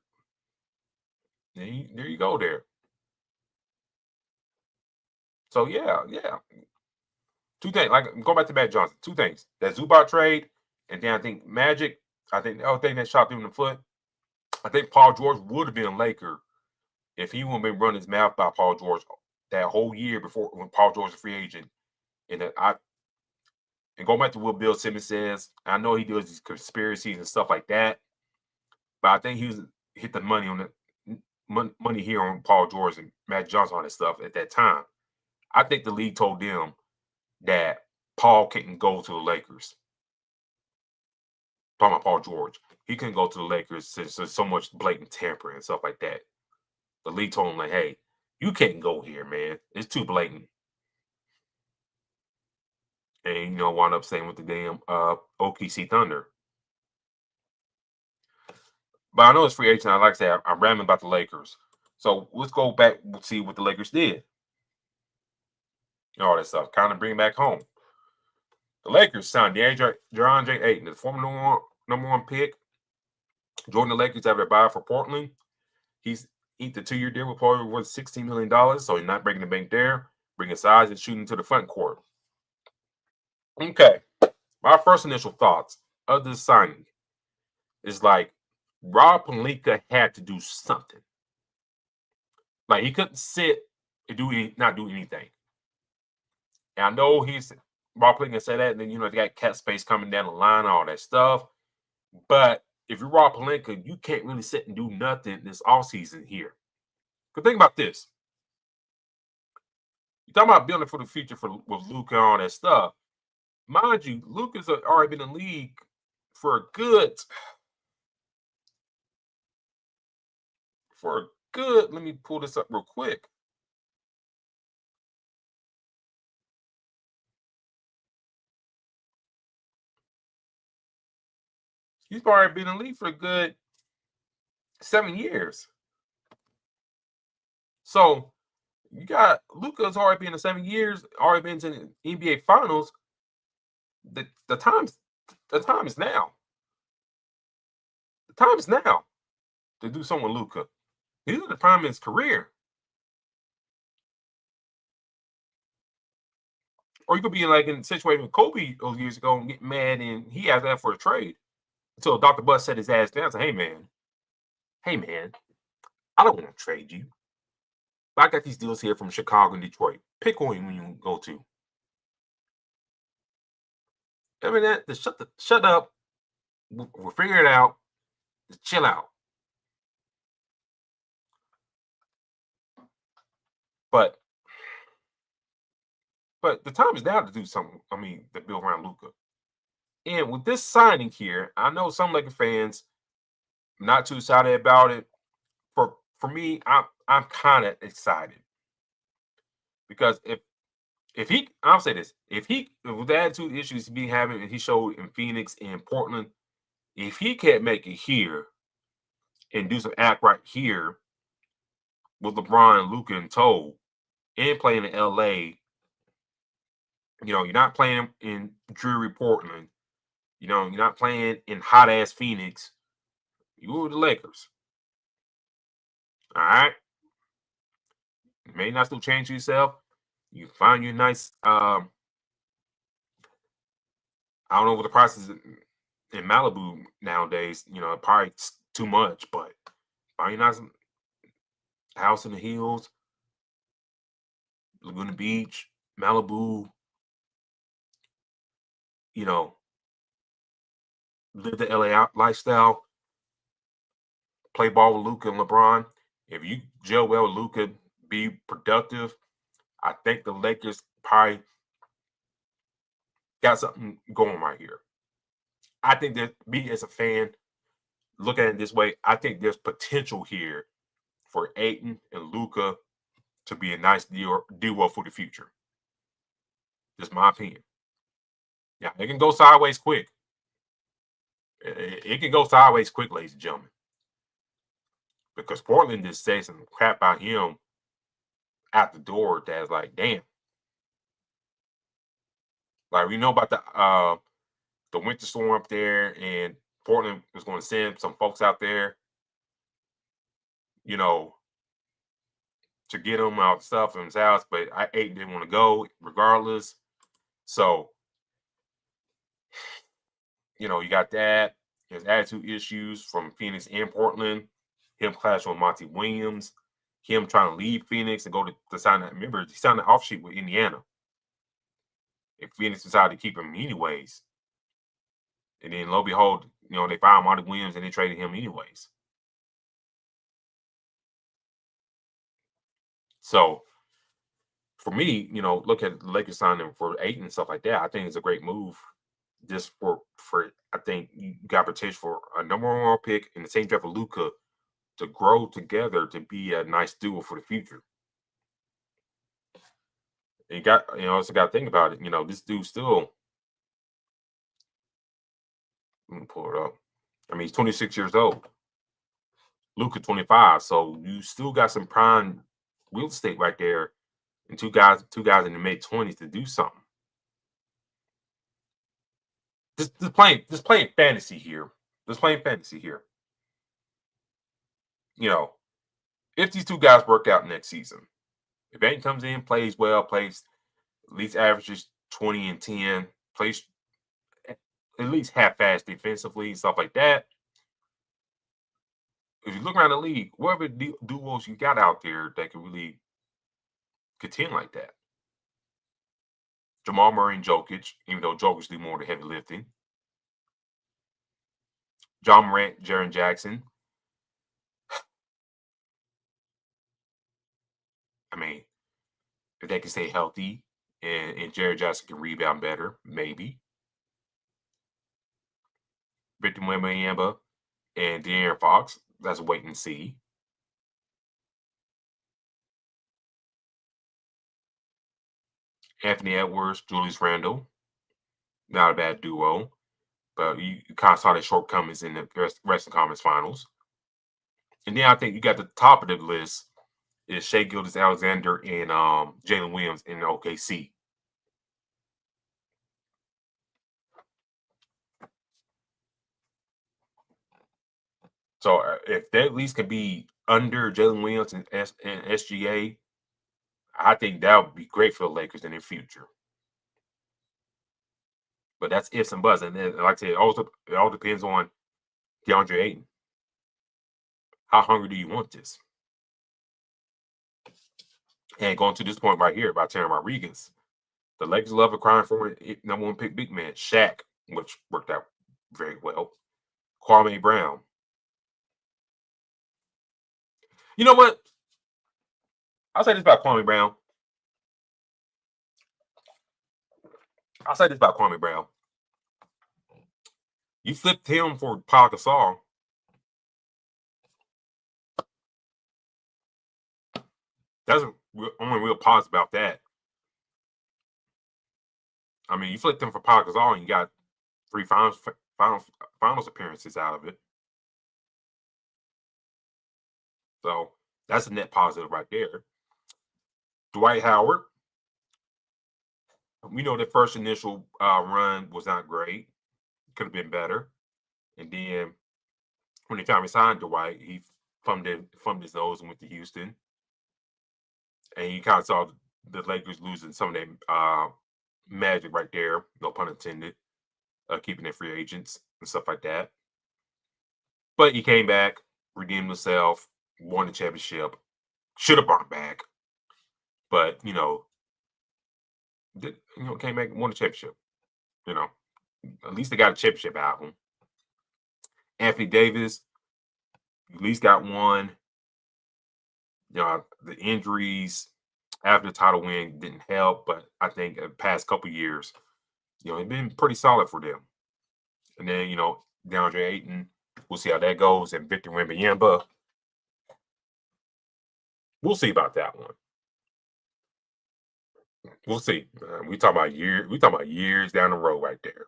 There you go there. So yeah. Two things, like go back to Matt Johnson. Two things. That Zubac trade, and then I think Magic. I think the other thing that shot him in the foot. I think Paul George would have been a Laker if he wouldn't been running his mouth by Paul George that whole year before when Paul George was a free agent. And going back to what Bill Simmons says, I know he does these conspiracies and stuff like that, but I think he hit the money on the money here on Paul George and Matt Johnson on that stuff at that time. I think the league told them that Paul couldn't go to the Lakers. Talking about Paul George, he couldn't go to the Lakers since there's so much blatant tampering and stuff like that. The league told him, like, hey, you can't go here, man. It's too blatant. And, wound up staying with the damn OKC Thunder. But I know it's free agent. Like I said, I'm rambling about the Lakers. So let's go back and see what the Lakers did. All that stuff. Kind of bring it back home. The Lakers signed DeAndre Ayton, the former number one pick. Joining the Lakers after a buy for Portland. He's inked a 2-year deal with Portland worth $16 million, so he's not breaking the bank there. Bringing size and shooting to the front court. Okay. My first initial thoughts of this signing is like Rob Pelinka had to do something. Like he couldn't sit and not do anything. And I know Rob Pelinka said that, and then they got cap space coming down the line, all that stuff. But if you're Rob Pelinka, you can't really sit and do nothing this offseason here. Because think about this. You're talking about building for the future with Luka and all that stuff. Mind you, Luka's already been in the league for a good, let me pull this up real quick. He's already been in the league for a good 7 years. So you got Luka's already been in 7 years, already been to the NBA Finals. The time is now. The time is now to do something with Luka. He's at the prime of his career. Or you could be like in a situation with Kobe those years ago and get mad and he asked that for a trade until Dr. Bus set his ass down and said, hey man, I don't want to trade you. But I got these deals here from Chicago and Detroit. Pick one when you go to. I mean, shut up. We'll figure it out. Just chill out. But the time is now to do something. I mean, to build around Luka. And with this signing here, I know some Lakers fans not too excited about it. For me, I'm kind of excited because I'll say this, if with the attitude issues he be having and he showed in Phoenix and Portland, if he can't make it here and do some act right here with LeBron, Luka, and tow, and playing in LA, you're not playing in dreary Portland, you're not playing in hot ass Phoenix. You were the Lakers. All right. You may not still change yourself. You find you a nice I don't know what the price is in Malibu nowadays, probably too much, but find you a nice house in the hills, Laguna Beach, Malibu, live the LA lifestyle, play ball with Luka and LeBron. If you gel well with Luka, be productive, I think the Lakers probably got something going right here. I think that me as a fan, look at it this way, I think there's potential here for Ayton and Luka to be a nice duo for the future. Just my opinion. Yeah, it can go sideways quick. It can go sideways quick, ladies and gentlemen. Because Portland just said some crap about him at the door that's like, damn. Like, we know about the winter storm up there, and Portland was going to send some folks out there, to get him out stuff in his house, but Ayton didn't want to go regardless. So, you got that. His attitude issues from Phoenix and Portland, him clashing with Monty Williams, him trying to leave Phoenix and go to sign that. Remember, he signed an off sheet with Indiana. If Phoenix decided to keep him anyways. And then lo and behold, they found Monty Williams and they traded him anyways. So for me, look at the Lakers signing for Ayton and stuff like that. I think it's a great move. Just for I think you got potential for a number one pick in the same draft of Luka to grow together to be a nice duo for the future. And you also got to think about it. This dude still. Let me pull it up. I mean, he's 26 years old. Luka 25. So you still got some prime real estate right there, and two guys in the mid-20s to do something. Just playing fantasy here. Just playing fantasy here. If these two guys work out next season, if Ayton comes in, plays well, plays at least averages 20 and 10, plays at least half-assed defensively, stuff like that. If you look around the league, whatever duos you got out there that can really contend like that. Jamal Murray and Jokic, even though Jokic do more of the heavy lifting. John Morant, Jaren Jackson. I mean, if they can stay healthy and Jaren Jackson can rebound better, maybe. Victor Wembanyama and De'Aaron Fox, that's wait and see. Anthony Edwards, Julius Randle, not a bad duo, but you kind of saw the shortcomings in the Western Conference Finals. And then I think you got the top of the list is Shai Gilgeous-Alexander and Jalen Williams in OKC. So if they at least could be under Jalen Williams and SGA, I think that would be great for the Lakers in their future. But that's ifs and buts. And then, like I said, it all depends on DeAndre Ayton. How hungry do you want this? And going to this point right here about Terry Rodriguez, the Lakers love acquiring former number one pick big man, Shaq, which worked out very well. Kwame Brown. You know what? I'll say this about Kwame Brown. You flipped him for Paul Gasol. That's the only real positive about that. I mean, you flipped them for Pau Gasol and you got 3 finals appearances out of it. So that's a net positive right there. Dwight Howard. We know the first initial run was not great. Could have been better. And then when they finally signed Dwight, he thumbed his nose and went to Houston. And you kind of saw the Lakers losing some of their magic right there, no pun intended, keeping their free agents and stuff like that. But he came back, redeemed himself, won the championship, should have brought it back. But, came back and won the championship. At least they got a championship out of him. Anthony Davis, at least got one. The injuries after the title win didn't help, but I think the past couple years, it's been pretty solid for them. And then, DeAndre Ayton, we'll see how that goes. And Victor Wembanyama, we'll see about that one. We'll see. We talking about years down the road right there.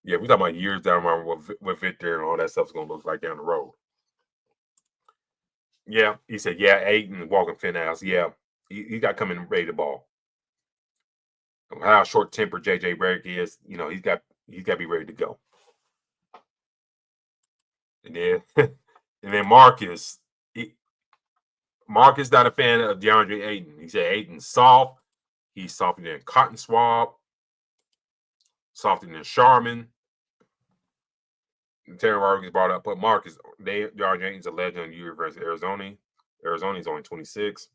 Yeah, we talking about years down the road what Victor and all that stuff's gonna look like down the road. Yeah, he said, yeah, Ayton walking finals. Yeah, he got coming ready to ball. How short tempered JJ Redick is, he's got to be ready to go. And then Marcus. Marcus not a fan of DeAndre Ayton. He said Ayton's soft. He's softer than Cotton Swab. Softer than Charmin. Terry Vargas brought up, but Marcus, DeAndre Ayton's a legend in the University of Arizona. Arizona's only 26.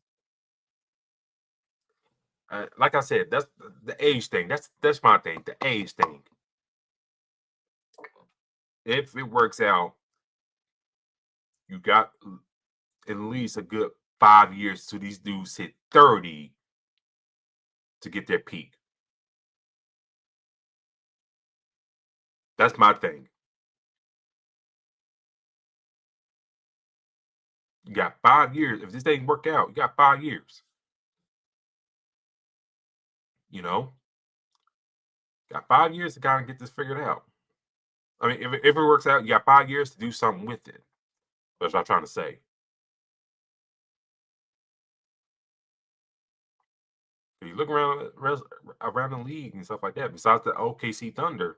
Like I said, that's the age thing. That's my thing, the age thing. If it works out, you got at least a good 5 years till these dudes hit 30 to get their peak. That's my thing. You got 5 years. If this doesn't work out, you got 5 years. Got 5 years to kind of get this figured out. I mean, if it works out, you got 5 years to do something with it. That's what I'm trying to say. If you look around the league and stuff like that, besides the OKC Thunder,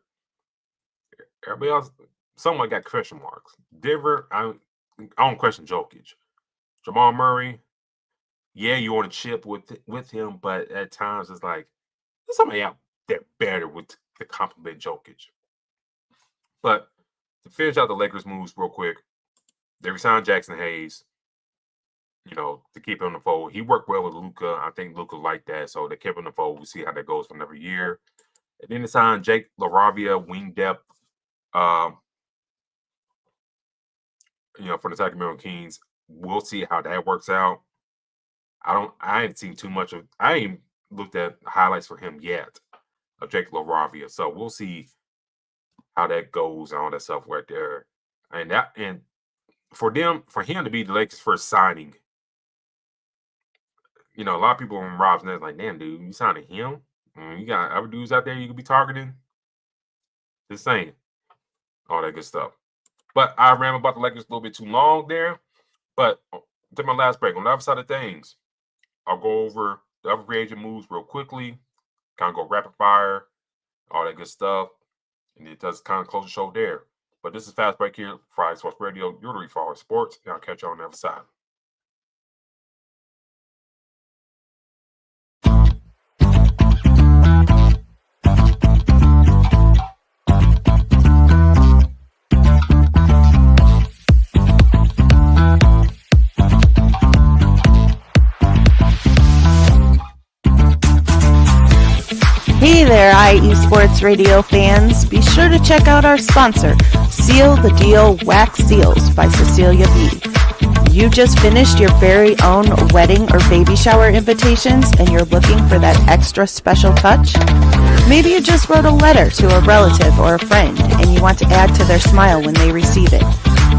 everybody else, someone got question marks. Denver, I don't question Jokic. Jamal Murray, yeah, you want to chip with him, but at times it's like there's somebody out there better with to compliment Jokic. But to finish out the Lakers moves real quick, they resigned Jackson Hayes, to keep him in the fold. He worked well with Luka. I think Luka liked that, so they kept him in the fold. We'll see how that goes for another year. And then they signed Jake LaRavia, wing depth, for the Sacramento Kings. We'll see how that works out. I ain't seen too much of. I ain't looked at highlights for him yet of Jake LaRavia, so we'll see how that goes and all that stuff right there. And for him to be the Lakers' first signing, a lot of people on Rob's net like, damn, dude, you signing him? You got other dudes out there you could be targeting. Just saying, all that good stuff. But I ran about the Lakers a little bit too long there. But to my last break, on the other side of things, I'll go over the other free agent moves real quickly, kind of go rapid fire, all that good stuff. And it does kind of close the show there. But this is Fast Break here, Friday Sports Radio, your read for sports. And I'll catch you on the other side. Hey there, IE Sports Radio fans. Be sure to check out our sponsor, Seal the Deal Wax Seals by Cecilia B. You just finished your very own wedding or baby shower invitations and you're looking for that extra special touch? Maybe you just wrote a letter to a relative or a friend and you want to add to their smile when they receive it.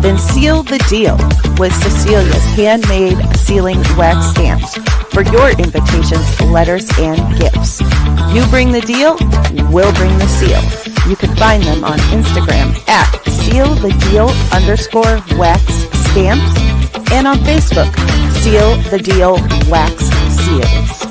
Then seal the deal with Cecilia's handmade sealing wax stamps for your invitations, letters, and gifts. You bring the deal, we'll bring the seal. You can find them on Instagram at sealthedeal_wax stamps and on Facebook, Seal the Deal Wax Seals.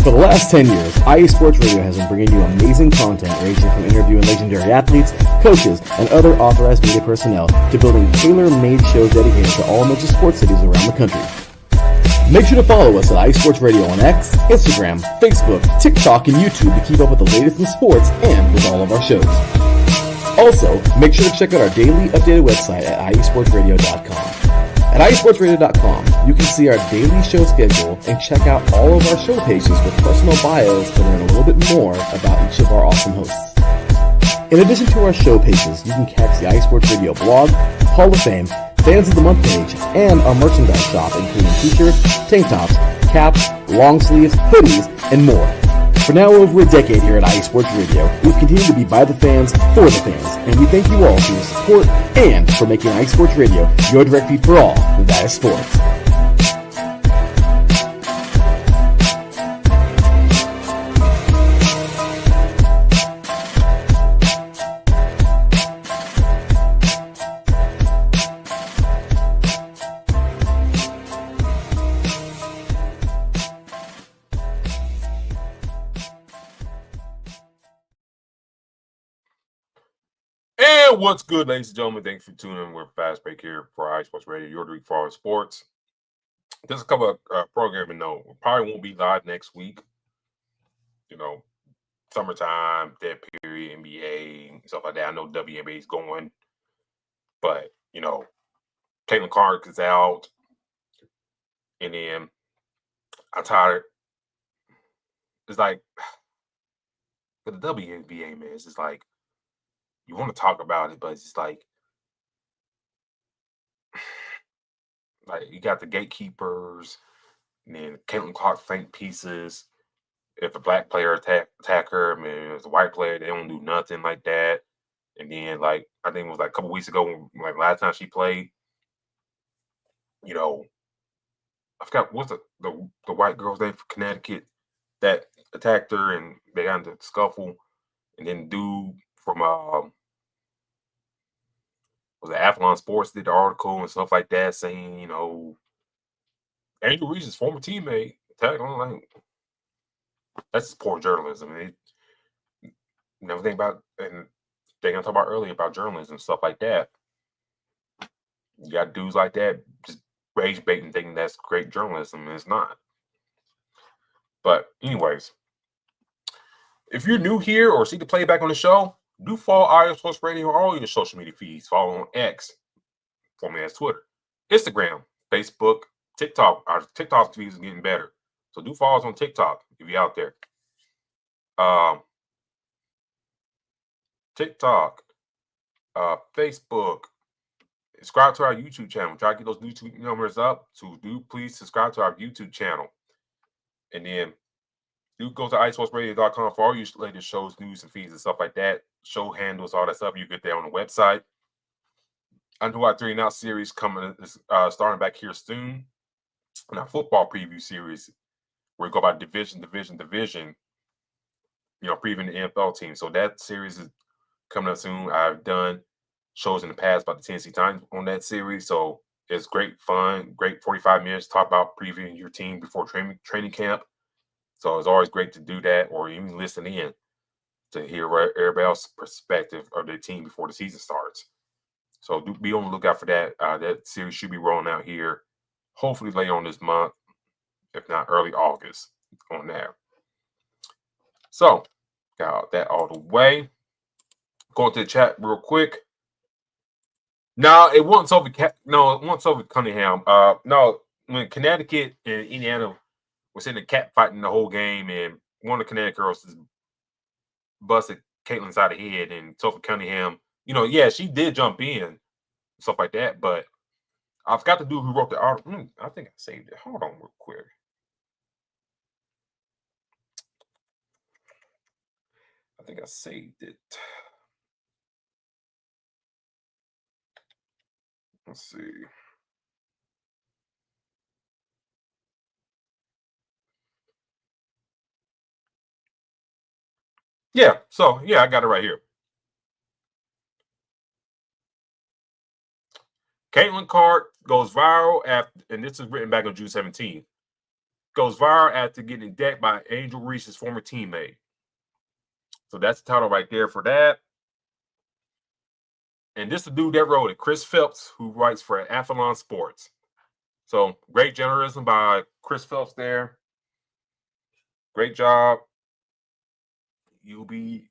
For the last 10 years, IE Sports Radio has been bringing you amazing content ranging from interviewing legendary athletes, coaches, and other authorized media personnel to building tailor-made shows dedicated to all major sports cities around the country. Make sure to follow us at IE Sports Radio on X, Instagram, Facebook, TikTok, and YouTube to keep up with the latest in sports and with all of our shows. Also, make sure to check out our daily updated website at iesportsradio.com. At iesportsradio.com, you can see our daily show schedule and check out all of our show pages with personal bios to learn a little bit more about each of our awesome hosts. In addition to our show pages, you can catch the IE Sports Radio blog, Hall of Fame, Fans of the Month page, and our merchandise shop including t-shirts, tank tops, caps, long sleeves, hoodies, and more. For now over a decade here at IE Sports Radio, we've continued to be by the fans, for the fans, and we thank you all for your support and for making IE Sports Radio your direct feed for all that is sports. And what's good, ladies and gentlemen? Thanks for tuning in. We're Fast Break here for IE Sports Radio, your week for sports. Just a couple of programming note. We probably won't be live next week. You know, summertime, dead period, NBA, stuff like that. I know WNBA is going, but you know, Caitlin Clark is out, and then I'm tired. It's like for the WNBA, man, it's just like you want to talk about it, but it's just like you got the gatekeepers, and then Caitlin Clark think pieces. If a black player attack her, I mean, if it's a white player, they don't do nothing like that. And then, like, I think it was like a couple weeks ago, like last time she played, you know, I forgot what's the white girl's name from Connecticut that attacked her, and they got into a scuffle. And then dude from was it Athlon Sports did the article and stuff like that, saying, you know, Angel Reese's former teammate attacked on, like, that's just poor journalism. You never think about, and thing I talked about earlier about journalism and stuff like that. You got dudes like that just rage baiting, thinking that's great journalism, and it's not. But anyways, if you're new here or see the playback on the show, do follow IE Sports Radio on all your social media feeds. Follow on X, formerly as Twitter, Instagram, Facebook, TikTok. Our TikTok feed is getting better, so do follow us on TikTok if you're out there. TikTok, Facebook. Subscribe to our YouTube channel. Try to get those YouTube numbers up. So do please subscribe to our YouTube channel. And then do go to iSportsRadio.com for all your latest shows, news, and feeds and stuff like that. Show handles, all that stuff you get there on the website. Under our 3 and Out series coming, starting back here soon. And our football preview series, where we go about division, you know, previewing the NFL team. So that series is coming up soon. I've done shows in the past about the Tennessee Titans on that series. So it's great fun, great 45 minutes to talk about previewing your team before training camp. So it's always great to do that, or even listen in to hear everybody else's perspective of their team before the season starts. So be on the lookout for that. That series should be rolling out here, hopefully later on this month, if not early August on that. So got that all the way. Go to the chat real quick. No, it wasn't over Cunningham. No, when Connecticut and Indiana was in the cat fighting the whole game, and one of the Connecticut girls just busted Caitlin side of the head, and Sophie Cunningham, she did jump in, stuff like that, but I forgot the dude who wrote the article. I think I saved it. Hold on real quick. I think I saved it. Let's see. Yeah, so I got it right here. Caitlin Clark goes viral after, and this is written back on June 17th, goes viral after getting decked by Angel Reese's former teammate. So that's the title right there for that. And this is the dude that wrote it, Chris Phelps, who writes for Athlon Sports. So great journalism by Chris Phelps there. Great job. You'll be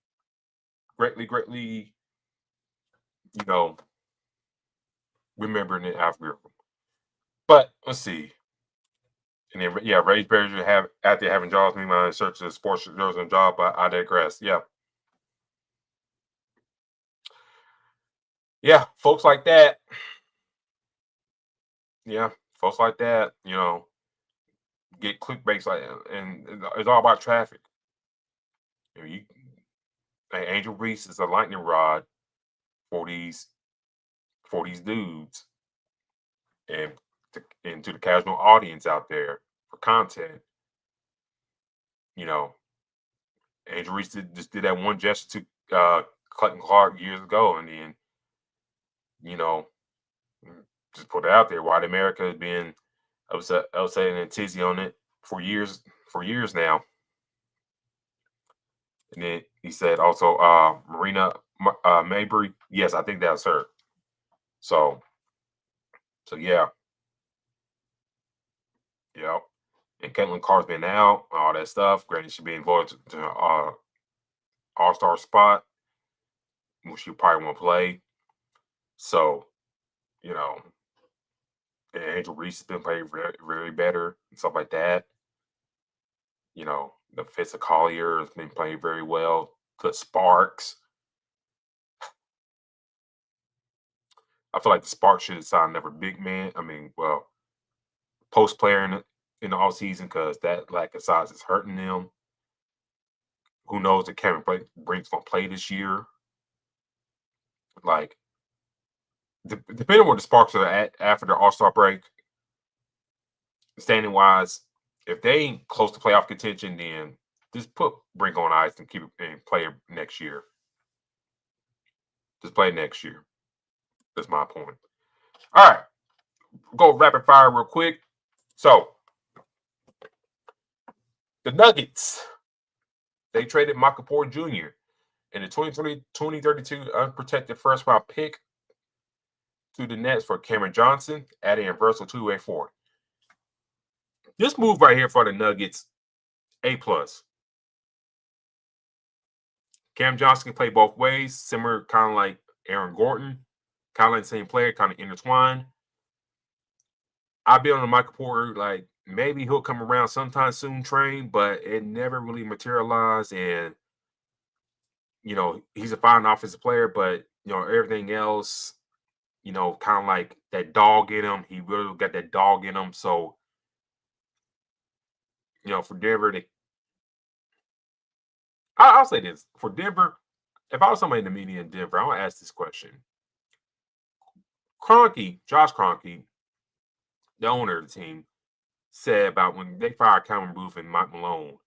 greatly, remembering it after. But let's see. And then, Ray Berger after having jobs, meanwhile, search the sports journalism job, but I digress. Yeah. Yeah, folks like that. Yeah, folks like that, get clickbaits like, and it's all about traffic. Angel Reese is a lightning rod for these dudes and to the casual audience out there for content. Angel Reese just did that one gesture to Clayton Clark years ago, and then just put it out there. White America has been upsetting and tizzy on it for years now. And then he said also Marina Mabry. Yes, I think that's her. So yeah. Yep. And Caitlin Clark's been out, all that stuff. Granted, she'll be involved to All-Star spot, which she probably won't play. So, and Angel Reese has been playing very, very better and stuff like that. The Fitz Collier has been playing very well. The Sparks. I feel like the Sparks should have signed another big man. Post player in the offseason, because that lack of size is hurting them. Who knows if Kevin Brink's going to play this year? Like, depending on where the Sparks are at after their All-Star break, standing-wise, if they ain't close to playoff contention, then just put Brink on ice and keep it and play next year. Just play next year. That's my point. All right. Go rapid fire real quick. So, the Nuggets, they traded Michael Porter Jr. in the 2032 unprotected first round pick to the Nets for Cameron Johnson, adding a versatile two-way forward. This move right here for the Nuggets, A+. Cam Johnson can play both ways, similar, kind of like Aaron Gordon, kind of like the same player, kind of intertwined. I've been on the Michael Porter, like, maybe he'll come around sometime soon train, but it never really materialized. And, he's a fine offensive player, but, everything else, kind of like that dog in him. He really got that dog in him. So, for Denver, I'll say this. For Denver, if I was somebody in the media in Denver, I want to ask this question. Josh Kroenke, the owner of the team, said about when they fired Calvin Booth and Mike Malone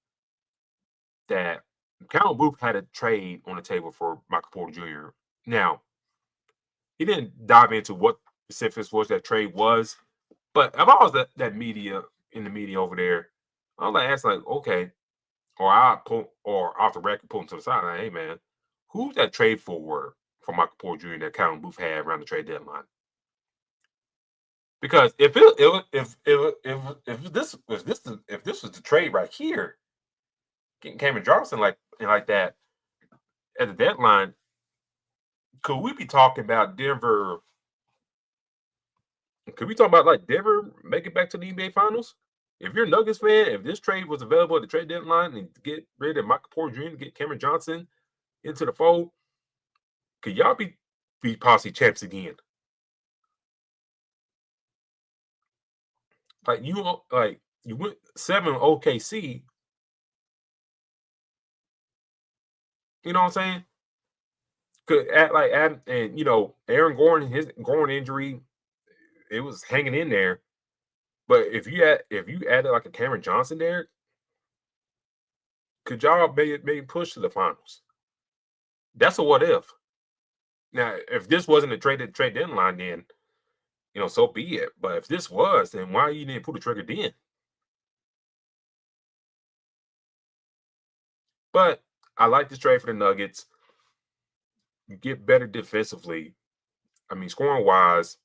that Calvin Booth had a trade on the table for Michael Porter Jr. Now, he didn't dive into what specifics that trade was, but if I was that media in the media over there, I was like, ask like, okay, or off the record, pull him to the side, like, hey man, who's that trade for? for Michael Porter Jr. that Calvin Booth had around the trade deadline. Because if this was the trade right here, getting Cameron Johnson like that at the deadline, could we be talking about Denver? Could we talk about like Denver make it back to the NBA Finals? If you're a Nuggets fan, if this trade was available at the trade deadline and get rid of Michael Porter Jr. and get Cameron Johnson into the fold, could y'all be possibly champs again? Like you went 7 OKC. You know what I'm saying? Could add and Aaron Gordon, his Gordon injury, it was hanging in there. But if you added like a Cameron Johnson there, could y'all maybe push to the finals? That's a what if. Now, if this wasn't a trade deadline, then so be it. But if this was, then why you didn't pull the trigger then? But I like this trade for the Nuggets. You get better defensively. I mean, scoring wise,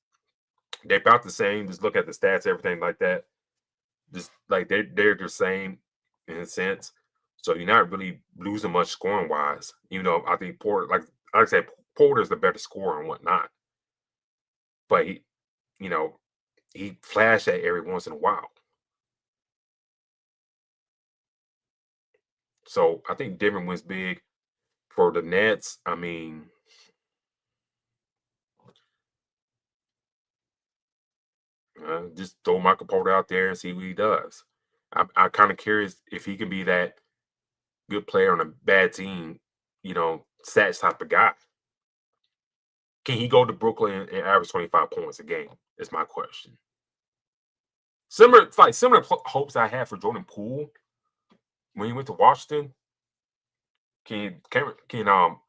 they're about the same. Just look at the stats, everything like that. Just like they're the same in a sense. So you're not really losing much scoring wise. I think Porter, like I said, Porter's the better scorer and whatnot. But he flashed that every once in a while. So I think Denver wins big. For the Nets, I mean, just throw Michael Porter out there and see what he does. I'm kind of curious if he can be that good player on a bad team, stats type of guy. Can he go to Brooklyn and average 25 points a game? Is my question. Similar hopes I had for Jordan Poole when he went to Washington. Can Michael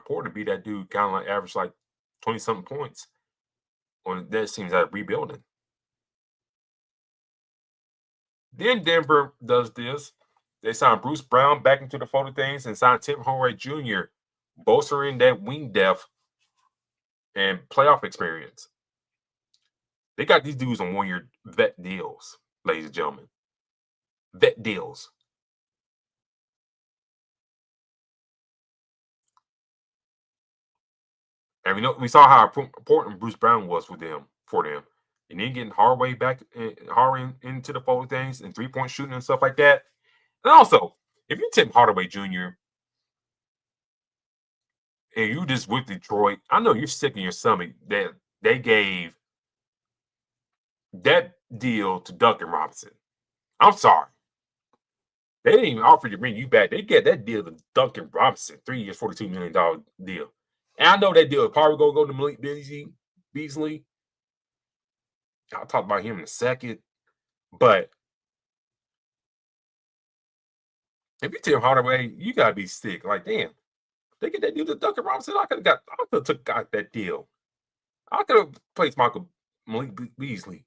Porter be that dude kind of like average like 20-something points on that seems like rebuilding? Then Denver does this. They signed Bruce Brown back into the fold of things and signed Tim Hardaway Jr., bolstering that wing depth and playoff experience. They got these dudes on 1-year vet deals, ladies and gentlemen. Vet deals. And we saw how important Bruce Brown was for them. And then getting Hardaway into the fold of things and 3-point shooting and stuff like that. And also, if you're Tim Hardaway Jr. and you just with Detroit, I know you're sick in your stomach that they gave that deal to Duncan Robinson. I'm sorry. They didn't even offer to bring you back. They get that deal to Duncan Robinson, 3 years, $42 million deal. And I know that deal is probably going to go to Malik Beasley. I'll talk about him in a second. But if you're Tim Hardaway, you got to be sick. Like, damn, they get that deal to Duncan Robinson. I could have got that deal. I could have placed Malik Beasley.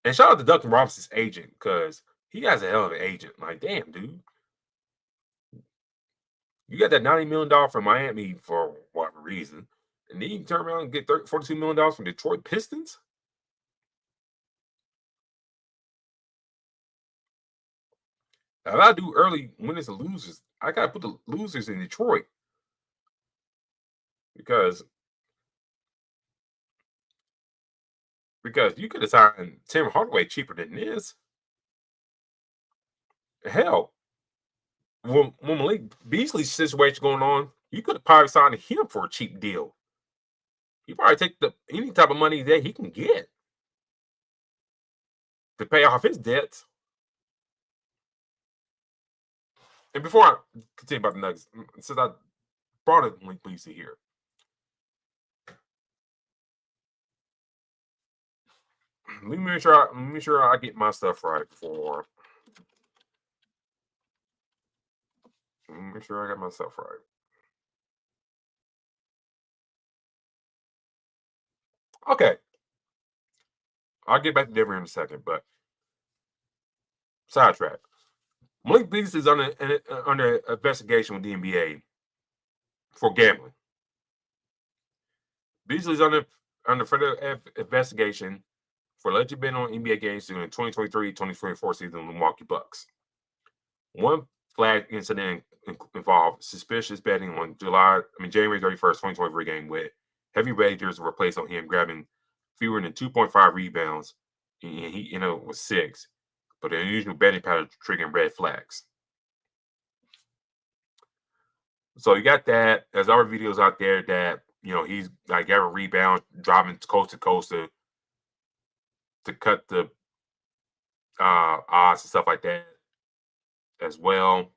And shout out to Duncan Robinson's agent because he has a hell of an agent. Like, damn, dude. You got that $90 million from Miami for whatever reason. And then you can turn around and get $42 million from Detroit Pistons? Now, if I do early winners and losers, I got to put the losers in Detroit. Because you could have signed Tim Hardaway cheaper than this. Hell, when Malik Beasley's situation going on, you could have probably signed him for a cheap deal. He probably take any type of money that he can get to pay off his debts. And before I continue about the Nuggets, since I brought it Malik Beasley here, let me make sure I get my stuff right for. Let me make sure I got my stuff right. Okay. I'll get back to Denver in a second, but sidetrack. Malik Beasley is under investigation with the NBA for gambling. Beasley's under federal investigation for allegedly betting on NBA games during the 2023-2024 season of the Milwaukee Bucks. One flag incident involved suspicious betting on January 31st, 2023 game with heavy wagers were placed on him grabbing fewer than 2.5 rebounds, and he ended up with 6, but the unusual betting pattern triggering red flags. So you got that. There's other videos out there that, he's like getting rebounds, driving coast to coast to cut the odds and stuff like that as well.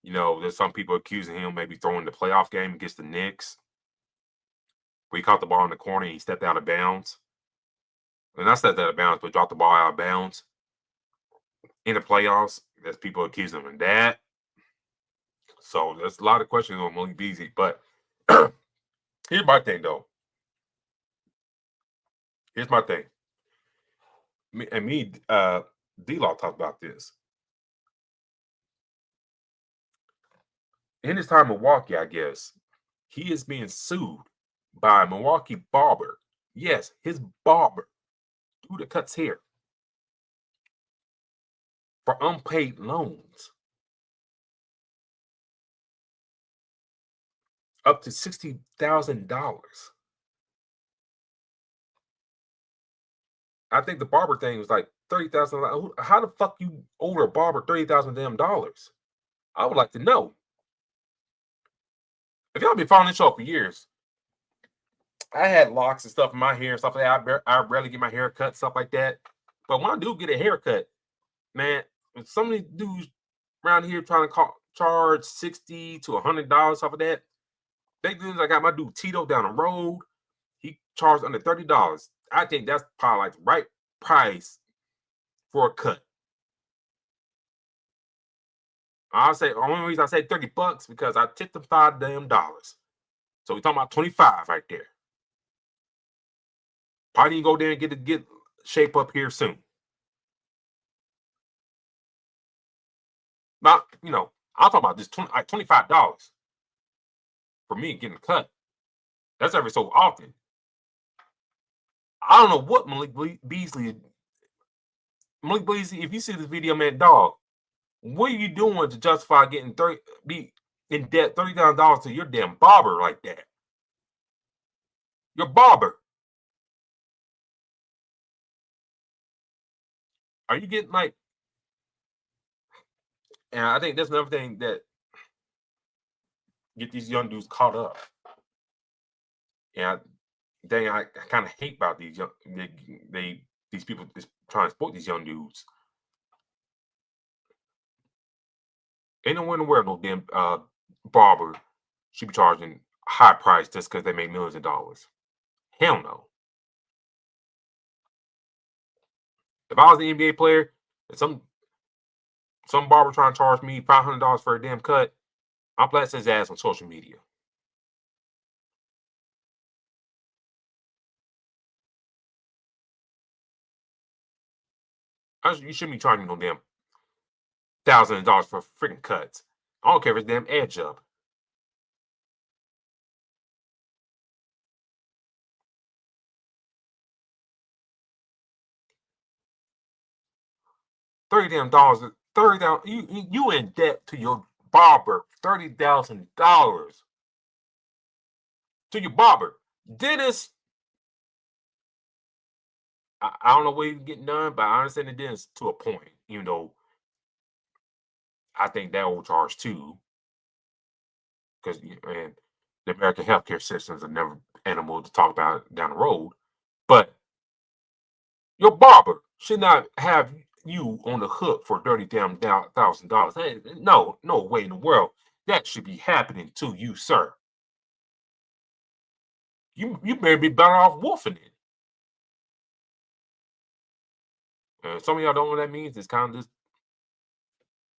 There's some people accusing him maybe throwing the playoff game against the Knicks, where he caught the ball in the corner and he stepped out of bounds. And not stepped out of bounds, but dropped the ball out of bounds in the playoffs. There's people accusing him of that. So there's a lot of questions on Malik Beasley. But here's my thing, though. Here's my thing. D-Law talked about this. In his time in Milwaukee, I guess, he is being sued by a Milwaukee barber. Yes, his barber, dude that cuts hair, for unpaid loans. Up to $60,000. I think the barber thing was like $30,000. How the fuck you owe a barber $30,000 damn dollars? I would like to know. If y'all been following this show for years, I had locks and stuff in my hair and stuff like that. I rarely get my hair cut, stuff like that. But when I do get a haircut, man, some of these dudes around here trying to charge $60 to $100, stuff like that. They dudes, I got my dude Tito down the road. He charged under $30. I think that's probably like the right price for a cut. I'll say the only reason I say $30 because I tipped them $5 damn. So we're talking about 25 right there. Probably need to go there and get shape up here soon. Now, I'm talking about this $25 for me getting cut. That's every so often. I don't know what Malik Beasley, if you see this video, man, dog, what are you doing to justify getting be in debt $30,000 to your damn barber like that? Your barber. Are you getting like? And I think that's another thing that get these young dudes caught up. And I kind of hate about these these people just trying to support these young dudes. Ain't no one aware no damn barber should be charging a high price just because they make millions of dollars. Hell no. If I was an NBA player and some barber trying to charge me $500 for a damn cut, I'm blasting his ass on social media. You shouldn't be charging no damn $1,000 for freaking cuts. I don't care if it's damn edge up. $30,000. $30,000. You in debt to your barber. $30,000 to your barber. Dentist. I don't know where he's getting done, but I understand the dentist to a point. Even though I think that will charge too, because the American healthcare system is another animal to talk about down the road. But your barber should not have you on the hook for $30,000. No way in the world that should be happening to you, sir. You better be better off wolfing it. Some of y'all don't know what that means. It's kind of just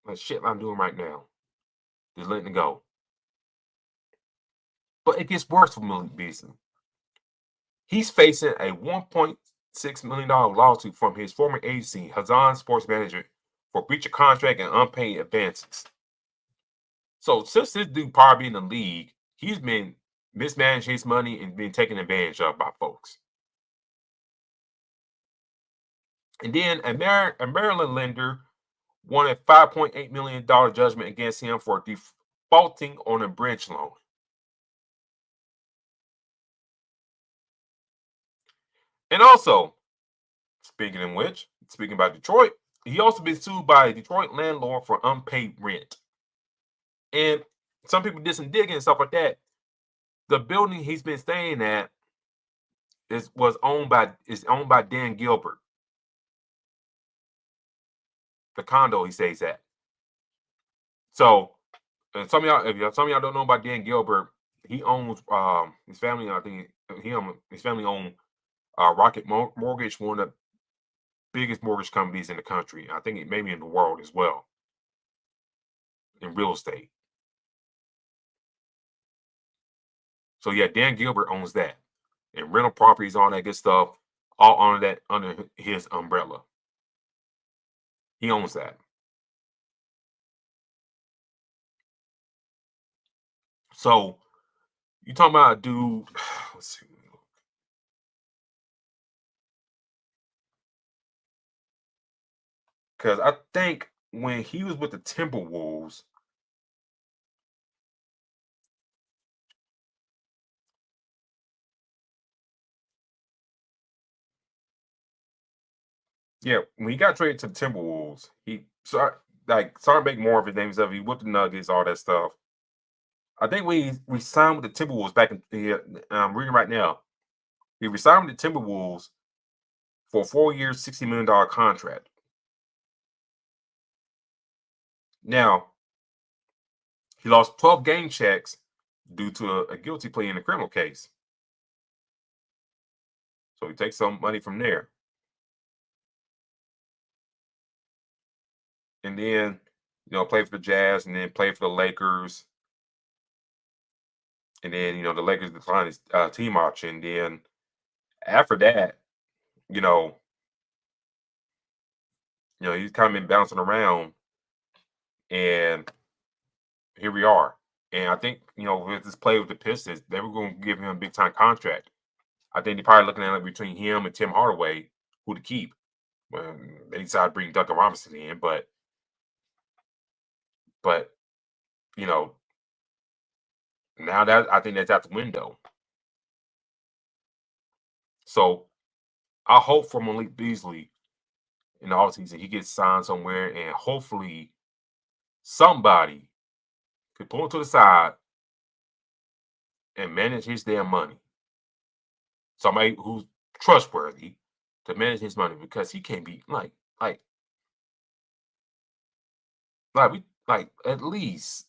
like shit I'm doing right now. Just letting it go. But it gets worse for Malik Beasley. He's facing a $1.6 million lawsuit from his former agency, Hazan Sports Manager, for breach of contract and unpaid advances. So since this dude probably in the league he's been mismanaging his money and being taken advantage of by folks. And then a Maryland lender won a $5.8 million judgment against him for defaulting on a bridge loan. And also, speaking about Detroit, he also been sued by a Detroit landlord for unpaid rent. And some people did some digging and stuff like that. The building he's been staying at is owned by Dan Gilbert. The condo he stays at. So, and some of y'all don't know about Dan Gilbert, he owns his family. I think his family owned Rocket Mortgage, one of the biggest mortgage companies in the country. I think it maybe in the world as well, in real estate. So yeah, Dan Gilbert owns that, and rental properties, all that good stuff, all under his umbrella. He owns that. So you talking about a dude? Let's see. Because I think when he was with the Timberwolves, yeah, when he got traded to the Timberwolves, he started to make more of his name stuff. He with the Nuggets, all that stuff. I think when we signed with the Timberwolves back in I'm reading right now, he resigned with the Timberwolves for a 4-year, $60 million contract. Now, he lost 12 game checks due to a guilty plea in a criminal case. So he takes some money from there. And then, play for the Jazz and then play for the Lakers. And then, the Lakers declined his team option. Then after that, he's kind of been bouncing around. And here we are. And I think, with this play with the Pistons, they were going to give him a big time contract. I think they're probably looking at it between him and Tim Hardaway, who to keep. Well, they decided to bring Duncan Robinson in, but now that I think that's out the window. So I hope for Malik Beasley in the offseason he gets signed somewhere, and hopefully somebody could pull him to the side and manage his damn money. Somebody who's trustworthy to manage his money, because he can't be like at least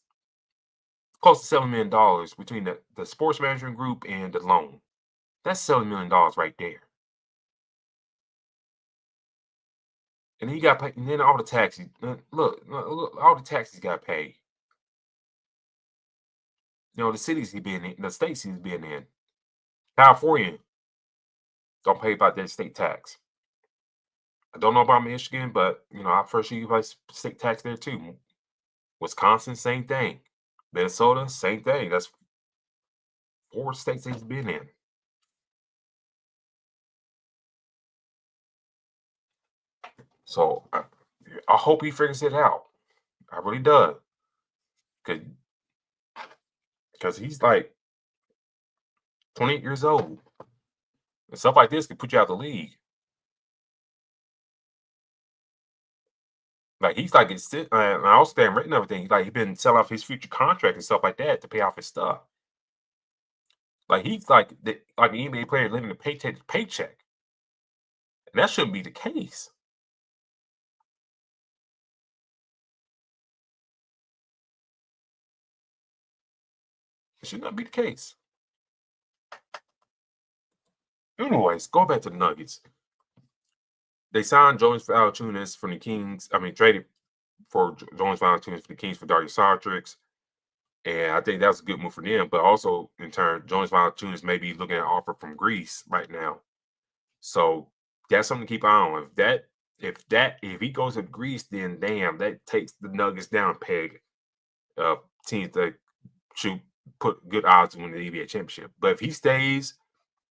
close to $7 million between the sports management group and the loan. That's $7 million right there. And he got paid, and then all the taxes. Look, all the taxes got paid. The cities he's been in, the states he's been in. California don't pay about that state tax. I don't know about Michigan, but I first see you pay state tax there too. Wisconsin, same thing. Minnesota, same thing. That's 4 states he's been in. So I hope he figures it out. I really do. Because he's like 28 years old. And stuff like this could put you out of the league. Like, he's like, and I also stand written everything. Like, he's been selling off his future contract and stuff like that to pay off his stuff. Like, he's like an NBA player living a paycheck to paycheck. And that shouldn't be the case. It should not be the case. Anyways, go back to the Nuggets. They signed Jonas Valanciunas from the Kings. Traded for Jonas Valanciunas for the Kings for Darius Saric. And I think that was a good move for them. But also, in turn, Jonas Valanciunas may be looking at an offer from Greece right now. So that's something to keep an eye on. If he goes to Greece, then damn, that takes the Nuggets down a peg. Teams that shoot put good odds to win the NBA championship. But if he stays,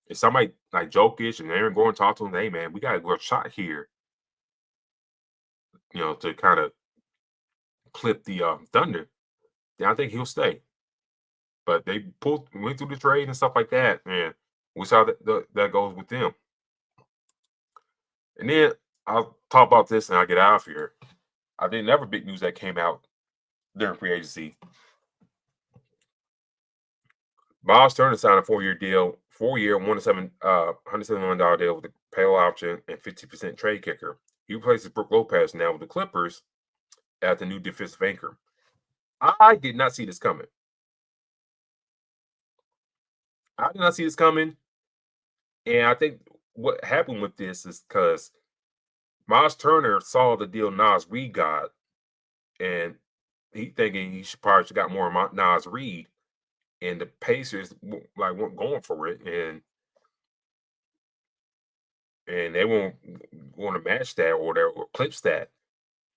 if somebody like Jokic and Aaron Gordon talk to him, hey man, we got a good shot here, to kind of clip the Thunder, then I think he'll stay. But they went through the trade and stuff like that, and we saw that goes with them. And then I'll talk about this and I'll get out of here. I think another big news that came out during free agency. Miles Turner signed a 4-year deal, 4-year, $107 million deal with a payroll option and 50% trade kicker. He replaces Brook Lopez now with the Clippers as the new defensive anchor. I did not see this coming. And I think what happened with this is because Miles Turner saw the deal Nas Reed got, and he thinking he should got more Nas Reed, and the Pacers weren't going for it, and they won't want to match that or eclipse that.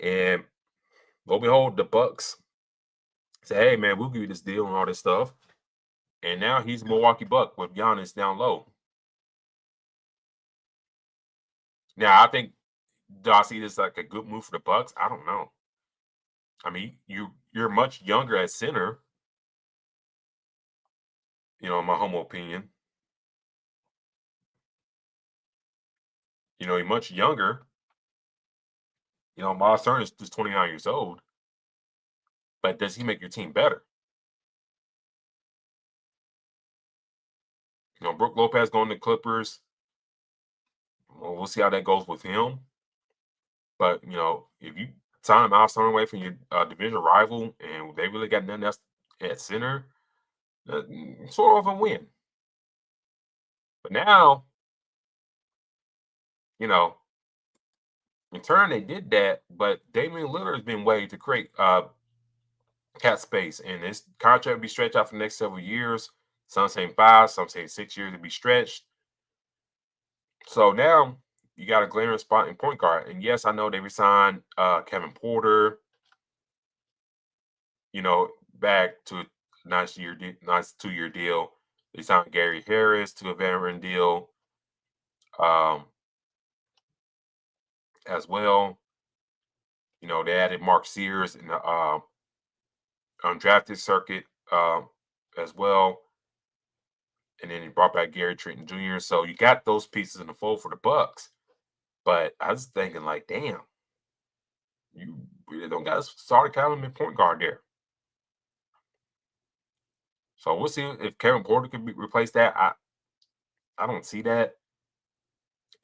And lo and behold, the Bucks say, "Hey man, we'll give you this deal and all this stuff." And now he's a Milwaukee Buck with Giannis down low. Now do I see this like a good move for the Bucks? I don't know. I mean, you're much younger at center. In my humble opinion. You're much younger. Miles Turner is just 29 years old. But does he make your team better? Brook Lopez going to Clippers. Well, we'll see how that goes with him. But, if you sign Miles Turner away from your division rival and they really got nothing else at center, sort of a win. But now, in turn, they did that, but Damian Lillard has been waived to create cap space, and this contract will be stretched out for the next several years. Some saying 5, some saying 6 years to be stretched. So now you got a glaring spot in point guard. And yes, I know they resigned Kevin Porter, back to a nice 2-year deal. They signed Gary Harris to a veteran deal as well. They added Mark Sears in the undrafted circuit as well. And then he brought back Gary Trent Jr. So you got those pieces in the fold for the Bucks. But I was thinking, damn, you really don't got a starting caliber point guard there. So we'll see if Kevin Porter can replace that. I don't see that.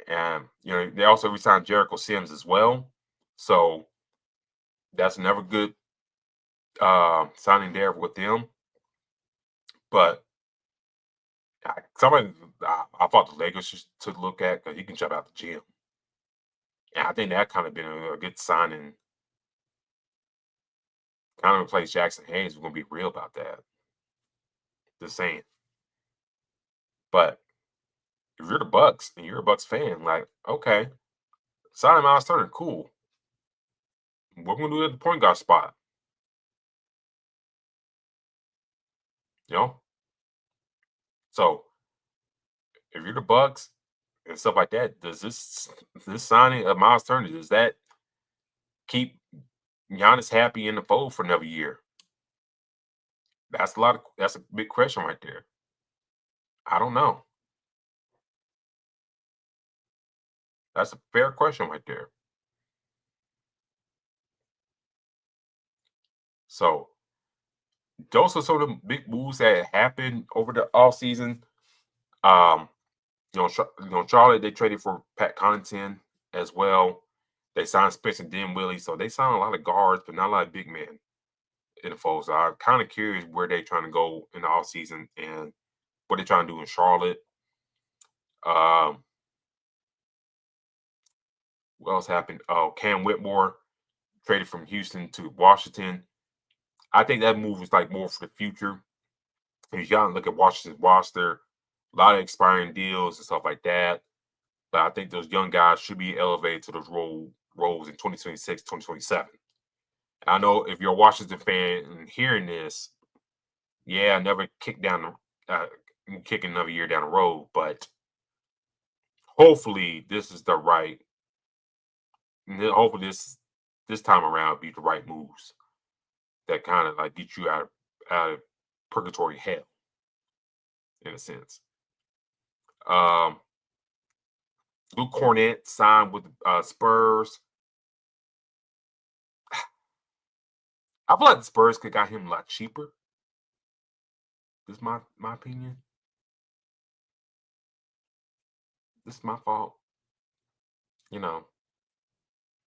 And they also re-signed Jericho Sims as well. So that's another good signing there with them. But I thought the Lakers should look at, because he can jump out the gym. And I think that kind of been a good signing. Kind of replace Jackson Hayes. We're going to be real about that. Just saying. But if you're the Bucks and you're a Bucks fan, okay, sign Miles Turner, cool. What we're going to do at the point guard spot? So if you're the Bucks and stuff like that, does this signing of Miles Turner, does that keep Giannis happy in the fold for another year? That's a big question right there. I don't know. That's a fair question right there. So those are some of the big moves that happened over the offseason. Charlotte, they traded for Pat Connaughton as well. They signed Spencer Dinwiddie. So they signed a lot of guards, but not a lot of big men in the fold. So I'm kind of curious where they're trying to go in the offseason and what they're trying to do in Charlotte. What else happened? Oh, Cam Whitmore traded from Houston to Washington. I think that move was more for the future. If you got to look at Washington's roster, a lot of expiring deals and stuff like that. But I think those young guys should be elevated to those roles in 2026, 2027. I know if you're a Washington fan and hearing this, Yeah, never kick kicking another year down the road, but hopefully this is the right. Hopefully this time around be the right moves that kind of like get you out of purgatory hell in a sense. Luke Cornett signed with Spurs. I feel like the Spurs could got him a lot cheaper. This is my opinion. This is my fault. You know,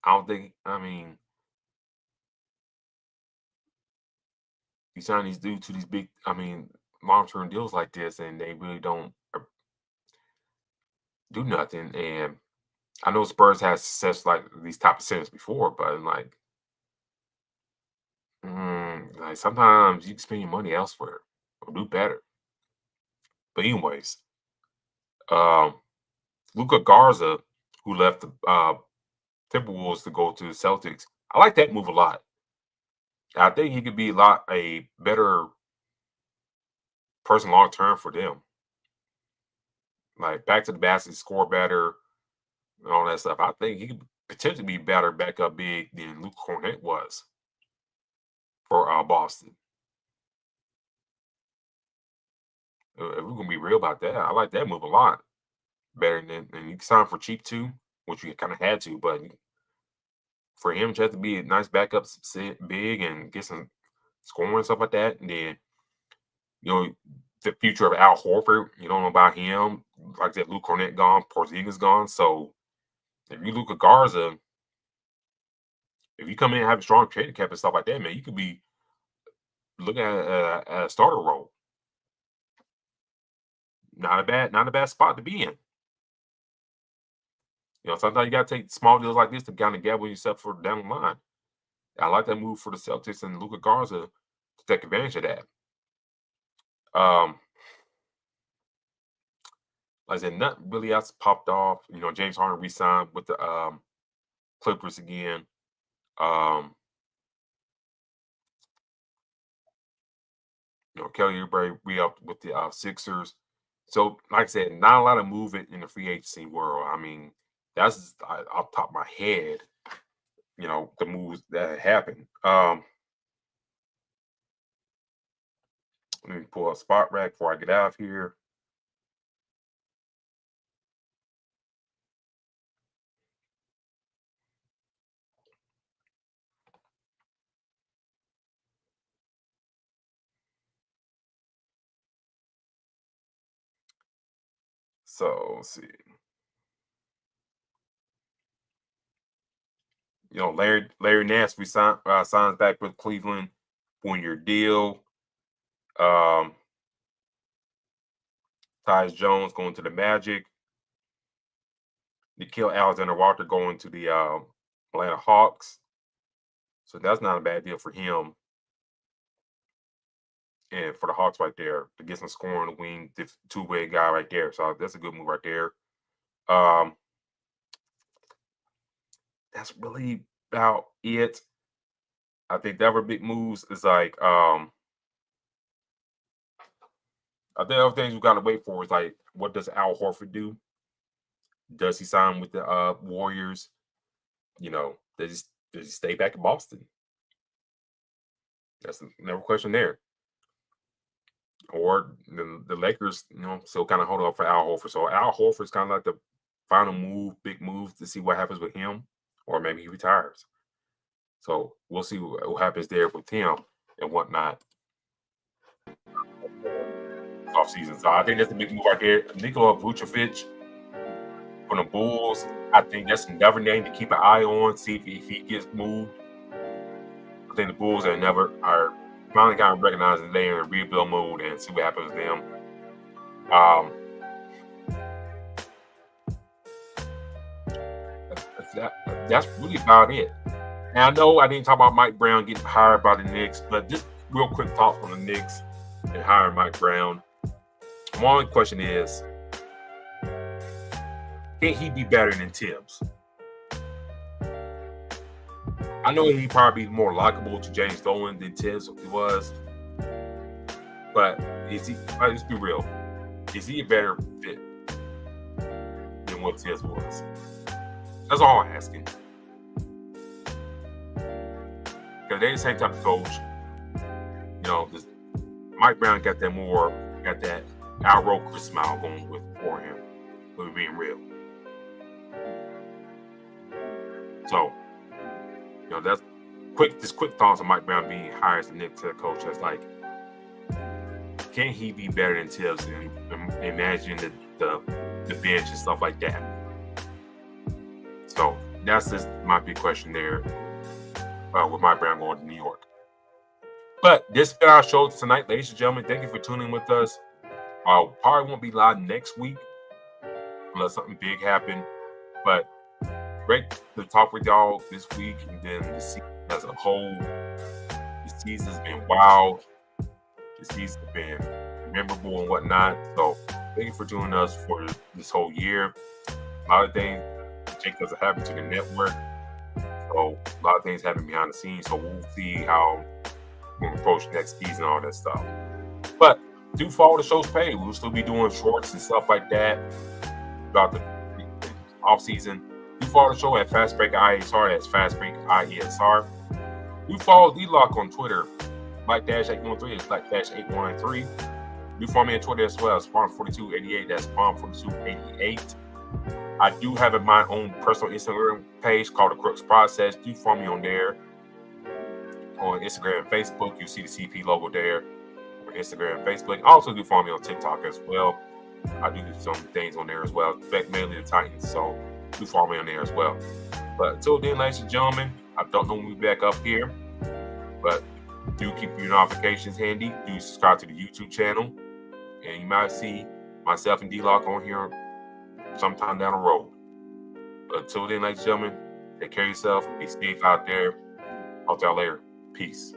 I don't think. I mean, you sign these dudes to these big, long-term deals like this, and they really don't do nothing. And I know Spurs has success like these top centers before, but like sometimes you can spend your money elsewhere or do better. But anyways, Luka Garza, who left the Timberwolves to go to the Celtics, I like that move a lot. I think he could be a better person long term for them. Like back to the basket, score better, and all that stuff. I think he could potentially be better backup big than Luke Cornett was for Boston. If we're gonna be real about that, I like that move a lot. Better than, and you can sign for cheap too, which you kind of had to, but for him to have to be a nice backup big and get some scoring and stuff like that, and then the future of Al Horford, you don't know about him. Like that, Luke Cornett gone, Porzingis gone. So if you Luka Garza, if you come in and have a strong trading cap and stuff like that, man, you could be looking at a starter role. Not a bad spot to be in. Sometimes you got to take small deals like this to kind of gamble yourself for down the line. I like that move for the Celtics and Luka Garza to take advantage of that. Like I said, nothing really else popped off. James Harden re-signed with the Clippers again. Kelly Oubre re-upped with the Sixers. So, like I said, not a lot of movement in the free agency world. I mean, that's off the top of my head, the moves that happened. Let me pull a spot rack before I get out of here. So, let's see. Larry Nance signs back with Cleveland, 1-year deal. Tyus Jones going to the Magic. Nickeil Alexander-Walker going to the Atlanta Hawks. So that's not a bad deal for him. And for the Hawks right there, to get some scoring on the wing, the two-way guy right there. So that's a good move right there. That's really about it. I think the other big moves is like I think the other things we got to wait for is like, what does Al Horford do? Does he sign with the Warriors? Does he stay back in Boston? That's another question there. Or the Lakers, still kind of hold up for Al Horford. So Al Horford's kind of like the final move, big move to see what happens with him, or maybe he retires. So we'll see what happens there with him and whatnot. Off season. So I think that's the big move right there. Nikola Vucevic from the Bulls. I think that's another name to keep an eye on, see if he gets moved. I think the Bulls are finally kind of recognizing they're in a rebuild mode and see what happens with them. That's really about it. And I know I didn't talk about Mike Brown getting hired by the Knicks, but just real quick thoughts on the Knicks and hiring Mike Brown. My only question is, can he be better than Thibs? I know he'd probably be more likable to James Dolan than Thibs was. But is he? Let's be real. Is he a better fit than what Thibs was? That's all I'm asking. Because they're the same type of coach. You know, Mike Brown got that Al Roker smile going for him. We're being real. So, you know, that's quick thoughts on Mike Brown being hired as the Knicks head coach. That's like, can he be better than Thibs and managing the bench and stuff like that? So that's just my big question there with Mike Brown going to New York. But this has been our show tonight, ladies and gentlemen. Thank you for tuning with us. Probably won't be live next week unless something big happens. But great to talk with y'all this week, and then the season as a whole. The season's been wild. The season's been memorable and whatnot. So thank you for joining us for this whole year. A lot of things have happened to the network. So a lot of things happen behind the scenes. So we'll see how we'll approach next season and all that stuff. But do follow the show's page. We'll still be doing shorts and stuff like that throughout the off season. Do follow the show at Fast Break IESR. That's Fast Break IESR. Do follow D-Lock on Twitter. Black-813 is Black-813. Do follow me on Twitter as well. Spawn4288. That's Spawn4288. I do have my own personal Instagram page called The Crooks Process. Do follow me on there. On Instagram and Facebook, you see the CP logo there. On Instagram and Facebook. Also do follow me on TikTok as well. I do some things on there as well. In fact, mainly the Titans. So do follow me on there as well. But until then, ladies and gentlemen, I don't know when we'll be back up here. But do keep your notifications handy. Do subscribe to the YouTube channel. And you might see myself and D-Lock on here sometime down the road. But until then, ladies and gentlemen, take care of yourself. Be safe out there. Talk to y'all later. Peace.